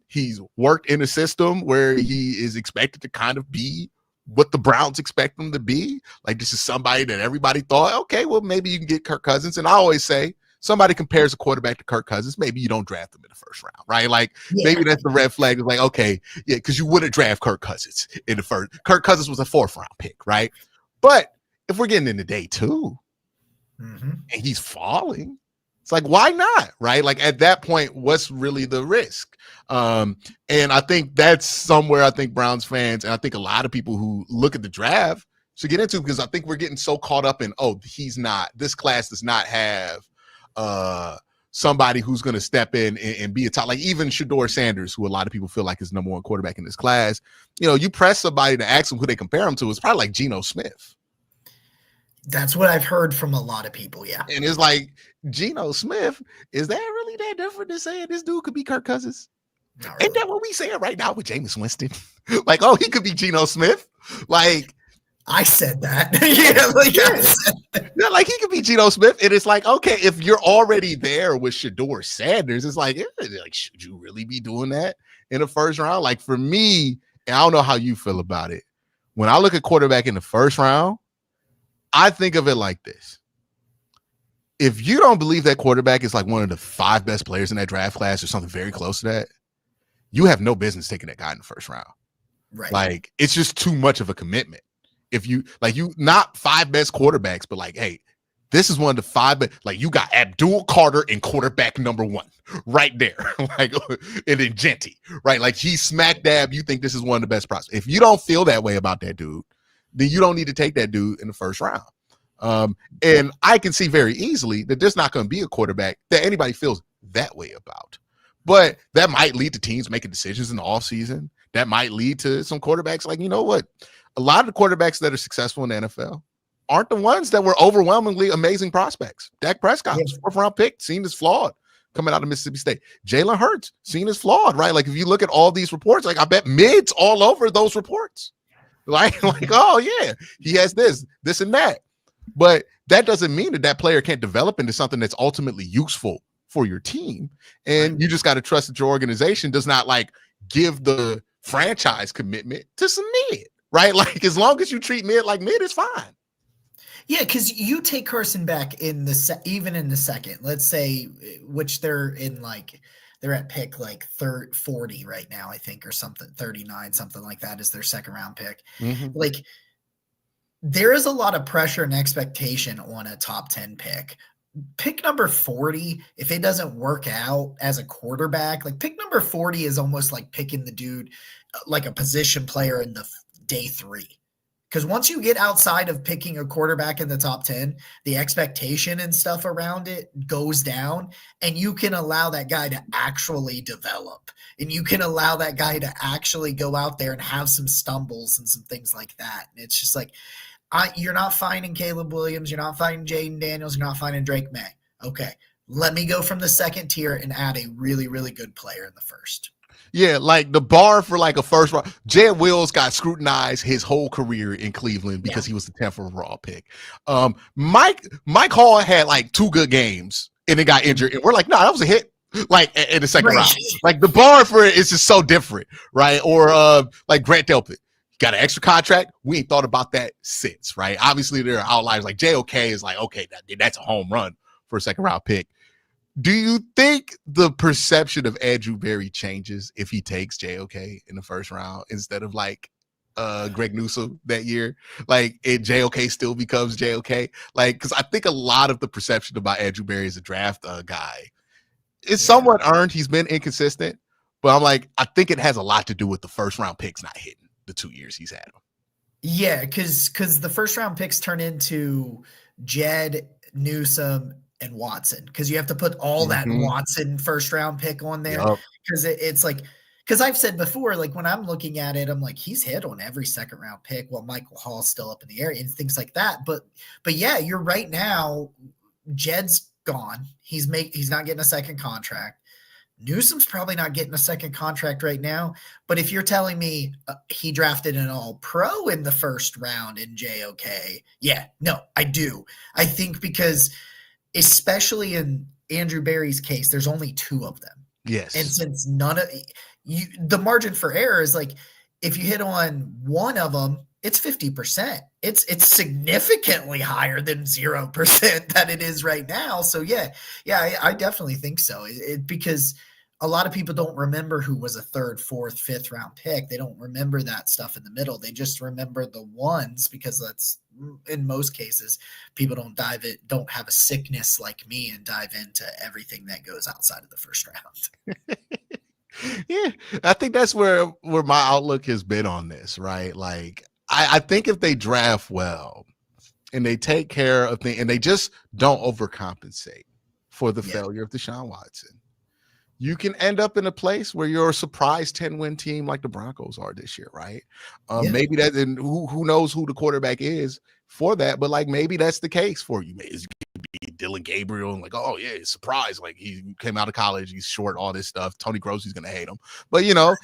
he's worked in a system where he is expected to kind of be what the Browns expect him to be. Like this is somebody that everybody thought, okay, well, maybe you can get Kirk Cousins. And I always say, somebody compares a quarterback to Kirk Cousins, maybe you don't draft him in the first round, right? Like maybe that's the red flag. It's like, okay, yeah, because you wouldn't draft Kirk Cousins in the first. Kirk Cousins was a 4th round pick, right? But if we're getting into day 2 and he's falling, it's like, why not? Right? Like at that point, what's really the risk? And I think that's somewhere I think Browns fans, and I think a lot of people who look at the draft should get into, because I think we're getting so caught up in, oh, this class does not have somebody who's going to step in and be a top, like even Shedeur Sanders, who a lot of people feel like is number 1 quarterback in this class. You know, you press somebody to ask them who they compare him to, it's probably like Geno Smith. That's what I've heard from a lot of people, yeah. And it's like, Geno Smith, is that really that different than saying this dude could be Kirk Cousins? Really. Ain't that what we saying right now with Jameis Winston? Like, oh, he could be Geno Smith. Like, I said that. Like he could be Geno Smith. And it's like, okay, if you're already there with Shedeur Sanders, it's like, should you really be doing that in the first round? Like for me, and I don't know how you feel about it, when I look at quarterback in the first round, I think of it like this. If you don't believe that quarterback is like one of the 5 best players in that draft class or something very close to that, you have no business taking that guy in the first round. Right. Like it's just too much of a commitment. If you not 5 best quarterbacks, but like, hey, this is one of the 5 best, like you got Abdul Carter in quarterback number 1 right there. Like, and then Genty, right? Like he's smack dab. You think this is one of the best prospects. If you don't feel that way about that dude, then you don't need to take that dude in the first round. And I can see very easily that there's not going to be a quarterback that anybody feels that way about. But that might lead to teams making decisions in the offseason. That might lead to some quarterbacks like, you know what? A lot of the quarterbacks that are successful in the NFL aren't the ones that were overwhelmingly amazing prospects. Dak Prescott, 4th round pick, seen as flawed coming out of Mississippi State. Jalen Hurts, seen as flawed, right? Like if you look at all these reports, like I bet mids all over those reports. Like, oh yeah, he has this, and that. But that doesn't mean that player can't develop into something that's ultimately useful for your team. And you just got to trust that your organization does not like give the franchise commitment to some mid, right? Like as long as you treat mid like mid, it's fine. Yeah, because you take Carson Beck in even in the second, let's say, which they're in like, they're at pick like 40 right now, I think, or something, 39, something like that is their 2nd round pick. Like there is a lot of pressure and expectation on a top 10 pick. Pick number 40, if it doesn't work out as a quarterback, like pick number 40 is almost like picking the dude like a position player in the day 3. Because once you get outside of picking a quarterback in the top 10, the expectation and stuff around it goes down, and you can allow that guy to actually develop, and you can allow that guy to actually go out there and have some stumbles and some things like that. And it's just like, you're not finding Caleb Williams, you're not finding Jaden Daniels, you're not finding Drake May. Okay, let me go from the 2nd tier and add a really, really good player in the 1st. Yeah, like the bar for like a first round. Jed Wills got scrutinized his whole career in Cleveland because he was the 10th overall pick. Mike Hall had like 2 good games and then got injured. And we're like, no, that was a hit. Like in the 2nd round. Like the bar for it is just so different, right? Or like Grant Delpit. Got an extra contract. We ain't thought about that since, right? Obviously, there are outliers. Like JOK is like, okay, that's a home run for a 2nd round pick. Do you think the perception of Andrew Berry changes if he takes JOK in the 1st round instead of like Greg Newsome that year? Like JOK still becomes JOK? Like, because I think a lot of the perception about Andrew Berry as a draft guy is somewhat earned. He's been inconsistent, but I'm like, I think it has a lot to do with the 1st round picks not hitting the 2 years he's had them. Yeah, because the first round picks turn into Jed, Newsome, and Watson. Because you have to put all that Mm-hmm. Watson first round pick on there. Yep. Because it's like, because I've said before, like when I'm looking at it, I'm like, he's hit on every second round pick while Michael Hall's still up in the area and things like that. But yeah, you're right now. Jed's gone. He's not getting a second contract. Newsome's probably not getting a second contract right now. But if you're telling me he drafted an all-pro in the first round in JOK, yeah, no, I do. I think because especially in Andrew Berry's case, there's only two of them. Yes. And since none of you, the margin for error is like, if you hit on one of them, it's 50%. It's significantly higher than 0% that it is right now. So yeah, I definitely think so. Because a lot of people don't remember who was a third, fourth, fifth round pick. They don't remember that stuff in the middle. They just remember the ones because that's in most cases people don't have a sickness like me and dive into everything that goes outside of the first round. Yeah, I think that's where my outlook has been on this, right? Like, I think if they draft well and they take care of things and they just don't overcompensate for the failure of Deshaun Watson, you can end up in a place where you're a surprise 10-win team like the Broncos are this year, right? Maybe that, and who knows who the quarterback is for that, but like maybe that's the case for you. It's be Dylan Gabriel and like, oh yeah, surprise, like he came out of college, he's short, all this stuff. Tony Grossi's gonna hate him, but you know,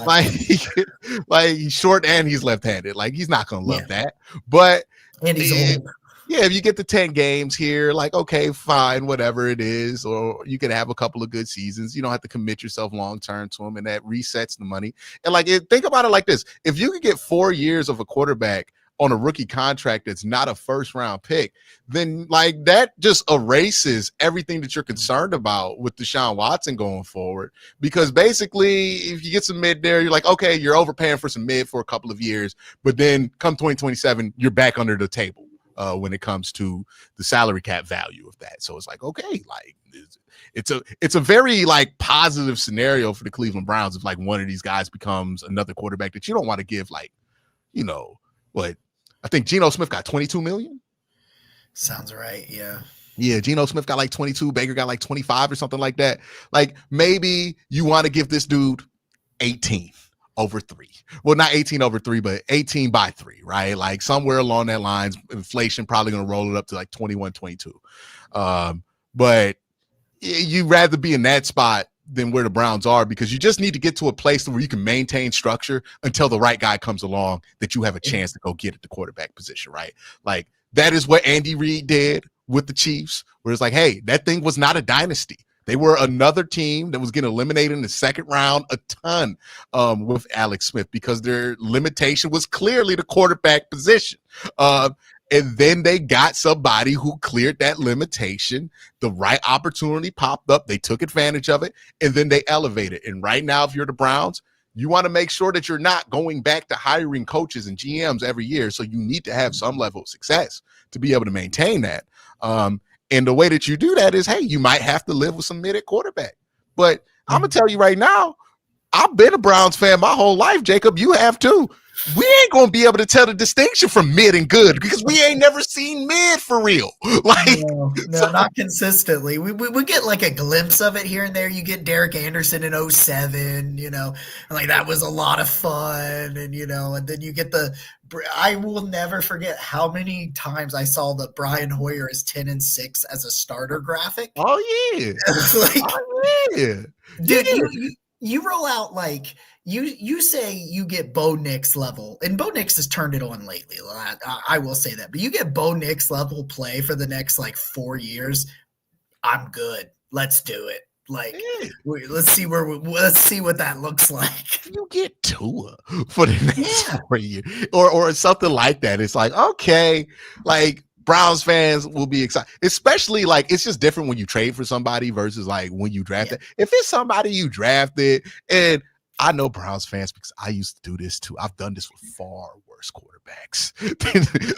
like he's short and he's left-handed. Like he's not gonna love that, but and he's old. Yeah, if you get the 10 games here, like, okay, fine, whatever it is, or you can have a couple of good seasons. You don't have to commit yourself long-term to them, and that resets the money. And like, think about it like this. If you could get 4 years of a quarterback on a rookie contract that's not a first-round pick, then like that just erases everything that you're concerned about with Deshaun Watson going forward. Because basically, if you get some mid there, you're like, okay, you're overpaying for some mid for a couple of years, but then come 2027, you're back under the table. When it comes to the salary cap value of that. So it's like, okay, like it's a very like positive scenario for the Cleveland Browns if like one of these guys becomes another quarterback that you don't want to give like, you know, what I think Geno Smith got 22 million. Sounds right. Yeah. Yeah. Geno Smith got like 22, Baker got like 25 or something like that. Like maybe you want to give this dude 18 over 3. Well, not 18 over 3, but 18 by 3, right? Like somewhere along that lines, inflation probably going to roll it up to like 21, 22. But you'd rather be in that spot than where the Browns are because you just need to get to a place where you can maintain structure until the right guy comes along that you have a chance to go get at the quarterback position, right? Like that is what Andy Reid did with the Chiefs, where it's like, hey, that thing was not a dynasty. They were another team that was getting eliminated in the second round a ton with Alex Smith because their limitation was clearly the quarterback position. And then they got somebody who cleared that limitation. The right opportunity popped up. They took advantage of it, and then they elevated. And right now, if you're the Browns, you want to make sure that you're not going back to hiring coaches and GMs every year. So you need to have some level of success to be able to maintain that. And the way that you do that is, hey, you might have to live with some mid at quarterback. But I'm going to tell you right now, I've been a Browns fan my whole life, Jacob. You have too. We ain't going to be able to tell the distinction from mid and good because we ain't never seen mid for real. Like, no, not consistently. We get like a glimpse of it here and there. You get Derek Anderson in 2007, you know, and like that was a lot of fun. And, you know, and then you get I will never forget how many times I saw the Brian Hoyer is 10-6 as a starter graphic. Oh, yeah. Like, oh, yeah. Dude, yeah. You roll out like you say you get Bo Nix level, and Bo Nix has turned it on lately. I will say that, but you get Bo Nix level play for the next like 4 years. I'm good. Let's do it. Like, let's see what that looks like. You get Tua for the next 4 years, or something like that. It's like, okay, like Browns fans will be excited, especially like it's just different when you trade for somebody versus like when you draft it. If it's somebody you drafted, and I know Browns fans because I used to do this too. I've done this with far worse quarterbacks.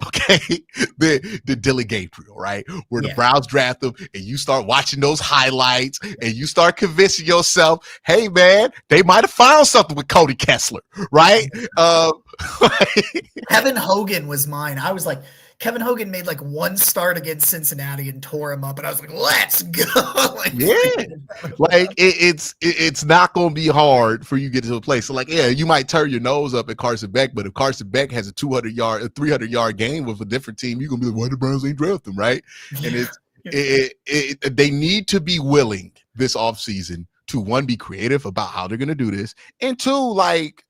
Okay, the Dilly Gabriel, right? Where the Browns draft them, and you start watching those highlights, and you start convincing yourself, "Hey, man, they might have found something with Cody Kessler, right?" Kevin Hogan was mine. I was like, Kevin Hogan made like one start against Cincinnati and tore him up, and I was like, "Let's go!" It's not going to be hard for you to get to a place. So like, you might turn your nose up at Carson Beck, but if Carson Beck has a 300-yard game with a different team, you're gonna be like, "Why the Browns ain't draft him?" Right? And they need to be willing this offseason to, one, be creative about how they're gonna do this, and two, like,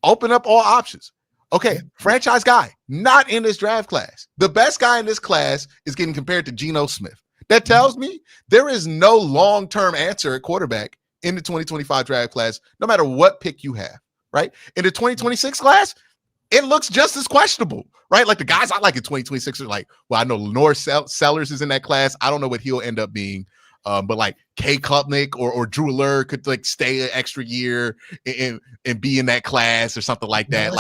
open up all options. Okay, franchise guy, not in this draft class. The best guy in this class is getting compared to Geno Smith. That tells me there is no long-term answer at quarterback in the 2025 draft class, no matter what pick you have, right? In the 2026 class, it looks just as questionable, right? Like the guys I like in 2026 are like, well, I know Lenore Sellers is in that class. I don't know what he'll end up being. But like Kay Klubnik or Drew Aller could like stay an extra year and be in that class or something like that.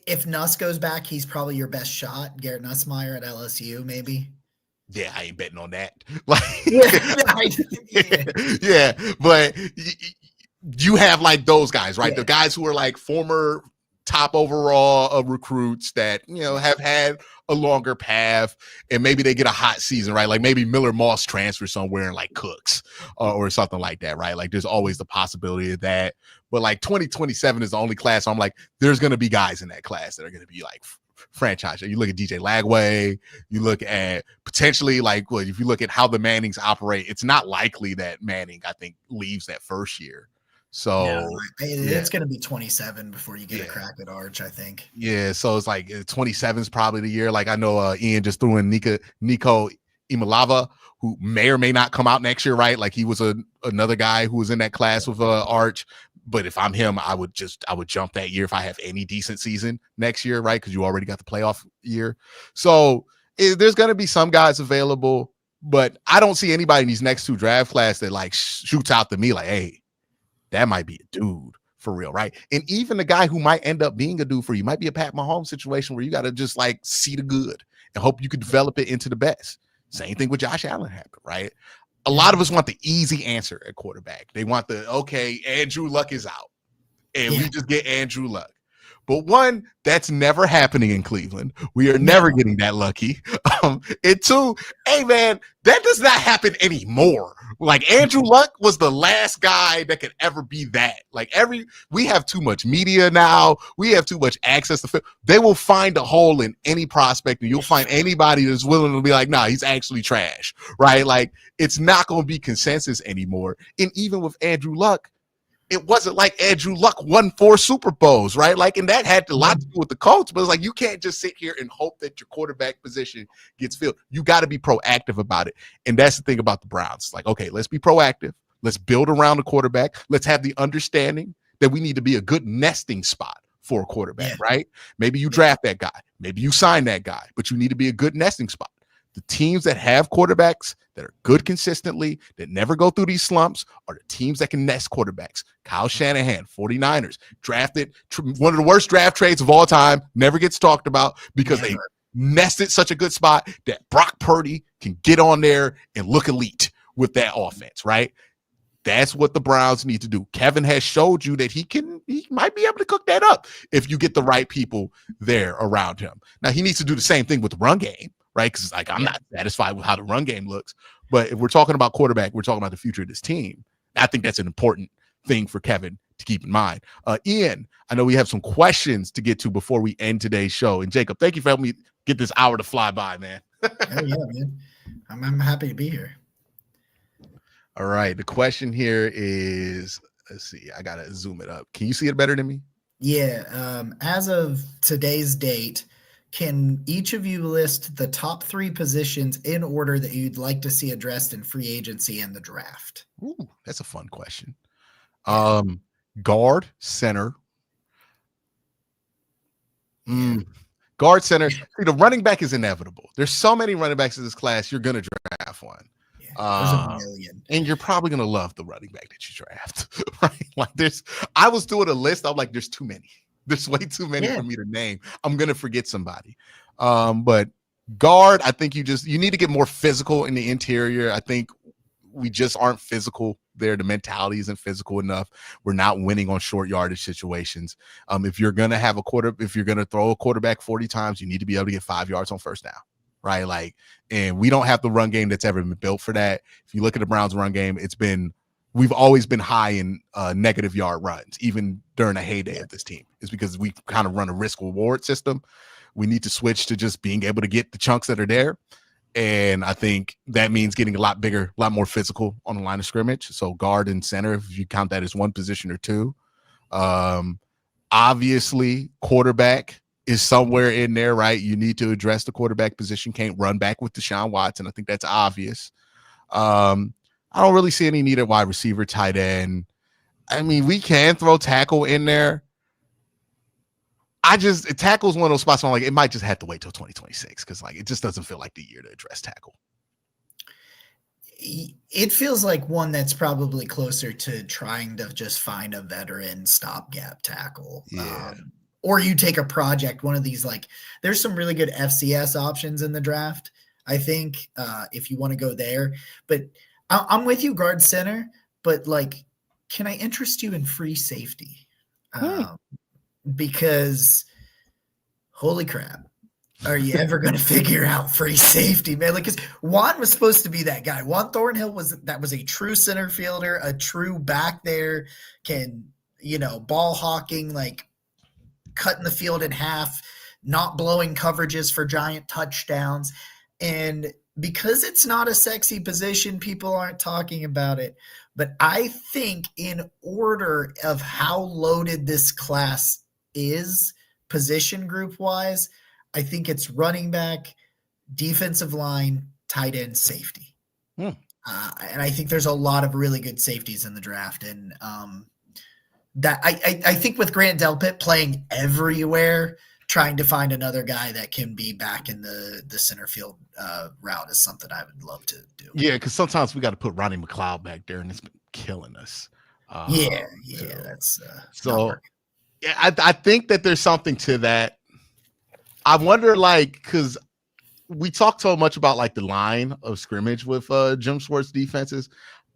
If Nuss goes back, he's probably your best shot. Garrett Nussmeier at LSU, maybe. Yeah, I ain't betting on that. Like, but you have like those guys, right? The guys who are like former top overall recruits that, have had a longer path, and maybe they get a hot season, right? Like maybe Miller Moss transfers somewhere and like cooks or something like that, right? Like there's always the possibility of that. But like 2027 is the only class. So I'm like, there's going to be guys in that class that are going to be like franchise. You look at DJ Lagway, you look at potentially like, well, if you look at how the Mannings operate, it's not likely that Manning, I think, leaves that first year. So it's going to be 27 before you get a crack at Arch, I think. Yeah, so it's like 27 is probably the year. Like I know Ian just threw in Nico Imalava, who may or may not come out next year, right? Like he was another guy who was in that class with Arch. But if I'm him, I would jump that year if I have any decent season next year, right? Because you already got the playoff year. So there's going to be some guys available, but I don't see anybody in these next two draft class that like shoots out to me like, hey, that might be a dude for real, right? And even the guy who might end up being a dude for you might be a Pat Mahomes situation where you got to just like see the good and hope you could develop it into the best. Same thing with Josh Allen happened, right? A lot of us want the easy answer at quarterback. They want Andrew Luck is out, and we just get Andrew Luck. But one, that's never happening in Cleveland. We are never getting that lucky. And two, hey man, that does not happen anymore. Like Andrew Luck was the last guy that could ever be that. Like we have too much media now. We have too much access to film. They will find a hole in any prospect, and you'll find anybody that's willing to be like, nah, he's actually trash, right? Like it's not going to be consensus anymore. And even with Andrew Luck, it wasn't like Andrew Luck won 4 Super Bowls, right? Like, and that had a lot to do with the coach, but it's like, you can't just sit here and hope that your quarterback position gets filled. You got to be proactive about it. And that's the thing about the Browns. It's like, okay, let's be proactive. Let's build around the quarterback. Let's have the understanding that we need to be a good nesting spot for a quarterback, right? Maybe you draft that guy. Maybe you sign that guy, but you need to be a good nesting spot. The teams that have quarterbacks that are good consistently, that never go through these slumps, are the teams that can nest quarterbacks. Kyle Shanahan, 49ers, drafted one of the worst draft trades of all time, never gets talked about because they nested such a good spot that Brock Purdy can get on there and look elite with that offense, right? That's what the Browns need to do. Kevin has showed you that he might be able to cook that up if you get the right people there around him. Now, he needs to do the same thing with the run game, right? Because like I'm not satisfied with how the run game looks. But if we're talking about quarterback, we're talking about the future of this team. I think that's an important thing for Kevin to keep in mind. Ian, I know we have some questions to get to before we end today's show. And Jacob, thank you for helping me get this hour to fly by, man. Oh, yeah, man. I'm happy to be here. All right. The question here is, let's see. I got to zoom it up. Can you see it better than me? Yeah. As of today's date, can each of you list the top 3 positions in order that you'd like to see addressed in free agency and the draft? Ooh, that's a fun question. Guard, center. Guard, center. See, the running back is inevitable. There's so many running backs in this class. You're going to draft one. Yeah. There's a million. And you're probably gonna love the running back that you draft, right? Like I was doing a list. I'm like, there's too many. There's way too many for me to name. I'm gonna forget somebody. But guard, I think you need to get more physical in the interior. I think we just aren't physical there. The mentality isn't physical enough. We're not winning on short yardage situations. If you're gonna throw a quarterback 40 times, you need to be able to get 5 yards on first down. Right. Like, and we don't have the run game that's ever been built for that. If you look at the Browns run game, we've always been high in negative yard runs, even during a heyday of this team. It's because we kind of run a risk reward system. We need to switch to just being able to get the chunks that are there. And I think that means getting a lot bigger, a lot more physical on the line of scrimmage. So guard and center, if you count that as one position or two. Obviously, quarterback is somewhere in there, right? You need to address the quarterback position. Can't run back with Deshaun Watson. I think that's obvious. I don't really see any need at wide receiver, tight end. I mean, we can throw tackle in there. Tackle's one of those spots where I'm like, it might just have to wait till 2026 because like it just doesn't feel like the year to address tackle. It feels like one that's probably closer to trying to just find a veteran stopgap tackle. Yeah. Or you take a project, one of these, like there's some really good FCS options in the draft, I think, if you want to go there. But I'm with you, guard center, but like, can I interest you in free safety? Because holy crap, are you ever going to figure out free safety, man? Like, because Juan was supposed to be that guy. Juan Thornhill was a true center fielder, a true back there, can, ball hawking, like, cutting the field in half, not blowing coverages for giant touchdowns. And because it's not a sexy position, people aren't talking about it. But I think in order of how loaded this class is, position group wise, I think it's running back, defensive line, tight end, safety. And I think there's a lot of really good safeties in the draft. And that I think with Grant Delpit playing everywhere, trying to find another guy that can be back in the center field route is something I would love to do. Yeah, because sometimes we got to put Ronnie McLeod back there, and it's been killing us. That's so. Yeah, I think that there's something to that. I wonder, like, because we talk so much about like the line of scrimmage with Jim Schwartz defenses.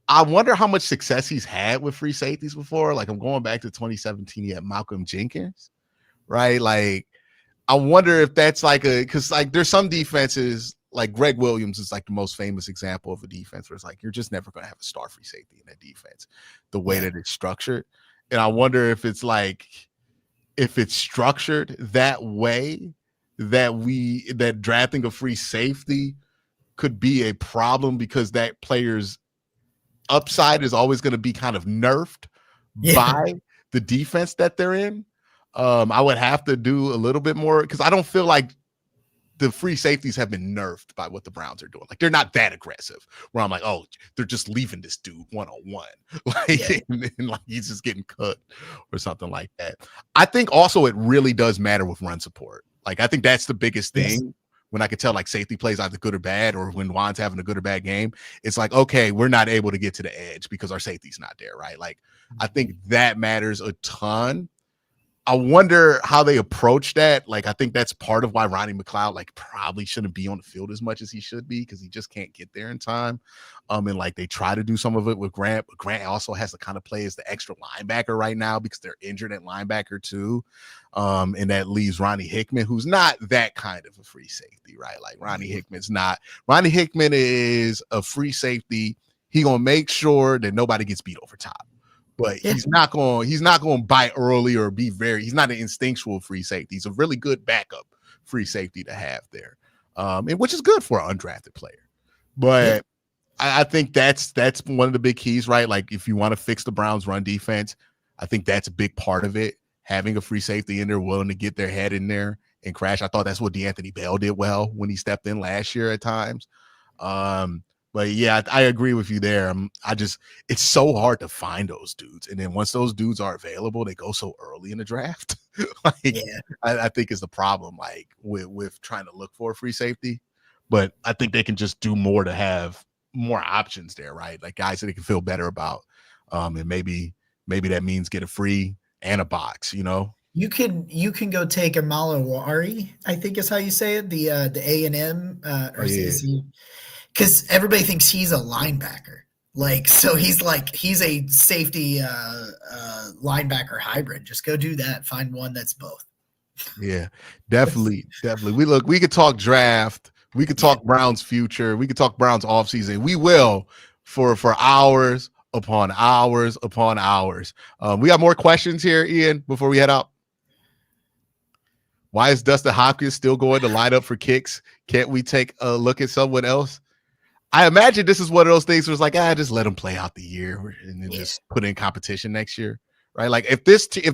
I wonder how much success he's had with free safeties before. Like, I'm going back to 2017. He had Malcolm Jenkins, right? Like, I wonder if that's like because like there's some defenses, like Greg Williams is like the most famous example of a defense where it's like you're just never going to have a star free safety in that defense, the way that it's structured. And I wonder if it's structured that way, that drafting a free safety could be a problem because that player's upside is always going to be kind of nerfed by the defense that they're in. I would have to do a little bit more because I don't feel like the free safeties have been nerfed by what the Browns are doing. Like they're not that aggressive where I'm like, oh, they're just leaving this dude one-on-one. Like, and like he's just getting cooked or something like that. I think also it really does matter with run support. Like, I think that's the biggest thing when I could tell like safety plays either good or bad, or when Juan's having a good or bad game. It's like, okay, we're not able to get to the edge because our safety's not there, right? Like, I think that matters a ton. I wonder how they approach that. Like, I think that's part of why Ronnie McLeod like probably shouldn't be on the field as much as he should be because he just can't get there in time. And like they try to do some of it with Grant, but Grant also has to kind of play as the extra linebacker right now because they're injured at linebacker too. And that leaves Ronnie Hickman, who's not that kind of a free safety, right? Like Ronnie Hickman is a free safety. He gonna make sure that nobody gets beat over top. But he's not going to bite early or he's not an instinctual free safety. He's a really good backup free safety to have there. And which is good for an undrafted player. But I think that's one of the big keys, right? Like if you want to fix the Browns run defense, I think that's a big part of it. Having a free safety in there willing to get their head in there and crash. I thought that's what DeAnthony Bell did well when he stepped in last year at times. But yeah, I agree with you there. It's so hard to find those dudes. And then once those dudes are available, they go so early in the draft. I think is the problem, like with trying to look for a free safety. But I think they can just do more to have more options there, right? Like guys that they can feel better about. And maybe that means get a free and a box, you know? You can go take Amalawari, I think is how you say it, the A&M, Oh or yeah. is he? Because everybody thinks he's a linebacker. Like, so he's a safety linebacker hybrid. Just go do that. Find one that's both. Yeah, definitely. We could talk draft. We could talk Browns future. We could talk Browns offseason. We will for hours upon hours upon hours. We got more questions here, Ian, before we head out. Why is Dustin Hopkins still going to line up for kicks? Can't we take a look at someone else? I imagine this is one of those things where it's like, just let him play out the year and then just put in competition next year, right? Like if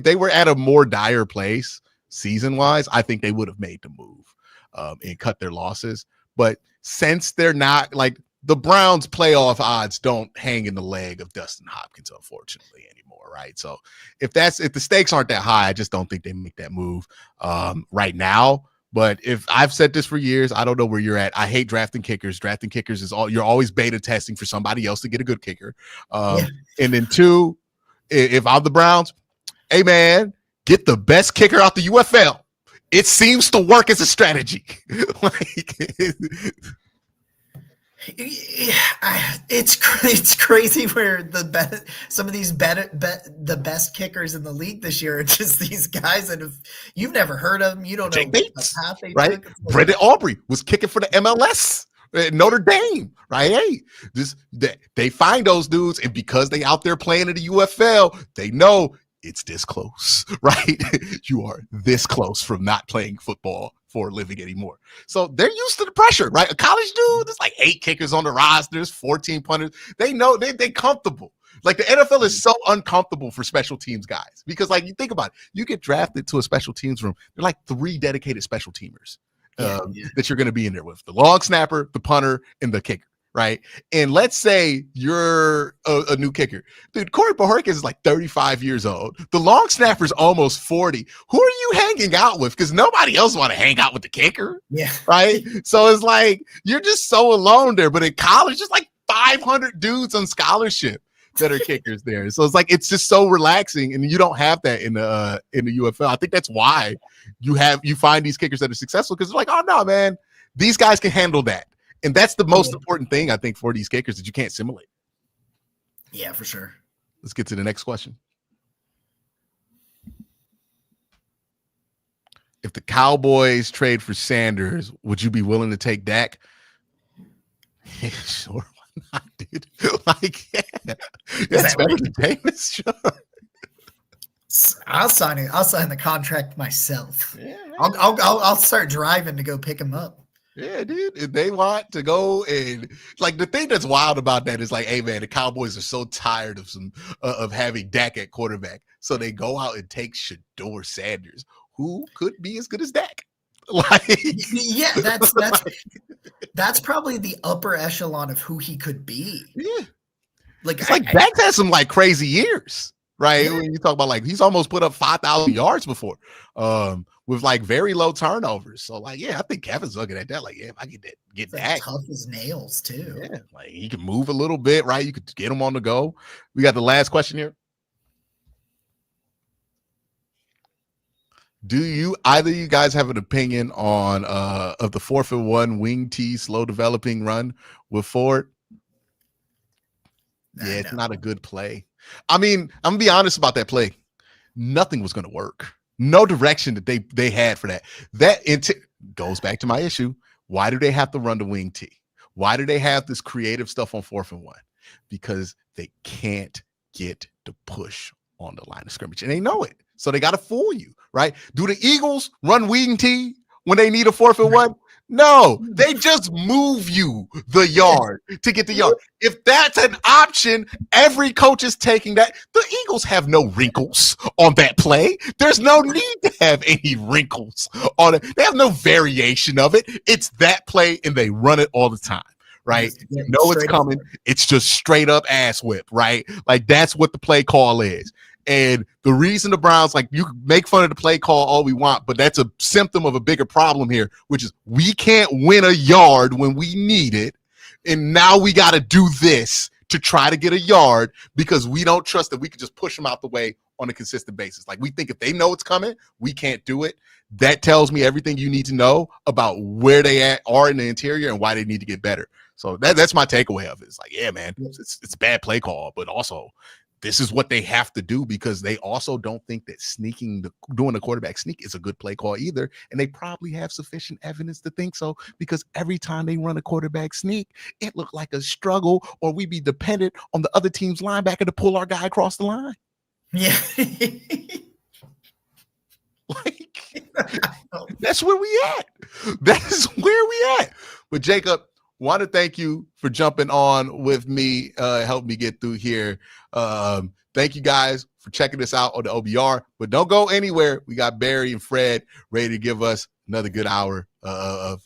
they were at a more dire place season-wise, I think they would have made the move and cut their losses. But since they're not, like, the Browns' playoff odds don't hang in the leg of Dustin Hopkins, unfortunately, anymore, right? So if the stakes aren't that high, I just don't think they make that move right now. But if I've said this for years, I don't know where you're at. I hate drafting kickers. Drafting kickers is you're always beta testing for somebody else to get a good kicker. And then two, if I'm the Browns, hey man, get the best kicker out the UFL. It seems to work as a strategy. It's crazy where some of these the best kickers in the league this year are just these guys that you've never heard of them. You don't know Bates, what path they right? took. Brendan Aubrey was kicking for the MLS at Notre Dame, right? Hey, they find those dudes, and because they out there playing in the UFL, they know it's this close, right? You are this close from not playing football for a living anymore. So they're used to the pressure, right? A college dude, there's like 8 kickers on the roster, there's 14 punters. They know they comfortable. Like the NFL is so uncomfortable for special teams guys because, like, you think about it, you get drafted to a special teams room. They're like 3 dedicated special teamers that you're going to be in there with: the long snapper, the punter, and the kicker. Right. And let's say you're a new kicker. Dude, Corey Bojorquez is like 35 years old. The long snapper's almost 40. Who are you hanging out with? Because nobody else want to hang out with the kicker. Yeah. Right. So it's like you're just so alone there. But in college, there's like 500 dudes on scholarship that are kickers there. So it's like it's just so relaxing. And you don't have that in the UFL. I think that's why you find these kickers that are successful, because they're like, oh no, man, these guys can handle that. And that's the most important thing, I think, for these kickers that you can't simulate. Yeah, for sure. Let's get to the next question. If the Cowboys trade for Sanders, would you be willing to take Dak? Yeah, sure. Why not, dude? Like, that's better than Jameis. Sure. I'll sign it. I'll sign the contract myself. Yeah, I'll start driving to go pick him up. Yeah, dude. If they want to go, and like the thing that's wild about that is like, hey man, the Cowboys are so tired of having Dak at quarterback, so they go out and take Shedeur Sanders, who could be as good as Dak. Like, yeah, that's probably the upper echelon of who he could be. Yeah, like it's Dak had some like crazy years, right? Yeah. When you talk about like he's almost put up 5,000 yards before. With like very low turnovers. So like, yeah, I think Kevin's looking at that like, yeah, if I get that tough as nails too. Yeah, like he can move a little bit, right? You could get him on the go. We got the last question here. Do either of you guys have an opinion on of the 4th-and-1 wing T slow developing run with Ford? Yeah, it's not a good play. I mean, I'm gonna be honest about that play. Nothing was gonna work. No direction that they had for that. That goes back to my issue. Why do they have to run the wing T? Why do they have this creative stuff on 4th-and-1? Because they can't get the push on the line of scrimmage, and they know it. So they got to fool you, right? Do the Eagles run wing T when they need a 4th-and-1? No, they just move you the yard to get the yard. If that's an option, every coach is taking that. The Eagles have no wrinkles on that play. There's no need to have any wrinkles on it. They have no variation of it. It's that play, and they run it all the time, right? You know it's coming. It's just straight up ass whip, right? Like that's what the play call is. And the reason the Browns, like, you can make fun of the play call all we want, but that's a symptom of a bigger problem here, which is we can't win a yard when we need it And now we got to do this to try to get a yard because we don't trust that we can just push them out the way on a consistent basis. Like we think if they know it's coming, we can't do it. That tells me everything you need to know about where they are in the interior and why they need to get better. So that's my takeaway of it. It's like, yeah, man, it's a bad play call, but also this is what they have to do because they also don't think that doing the quarterback sneak is a good play call either. And they probably have sufficient evidence to think so because every time they run a quarterback sneak, it looked like a struggle or we be dependent on the other team's linebacker to pull our guy across the line. Yeah. Like, that's where we at. That's where we at. But Jacob, want to thank you for jumping on with me, help me get through here. Thank you guys for checking us out on the OBR, but don't go anywhere. We got Barry and Fred ready to give us another good hour of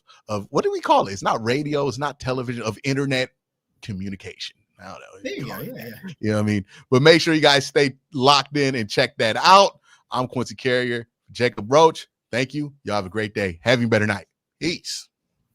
what do we call it? It's not radio, it's not television, of internet communication. I don't know. There you go. Yeah. You know what I mean? But make sure you guys stay locked in and check that out. I'm Quincy Carrier, Jacob Roach. Thank you. Y'all have a great day. Have a better night. Peace.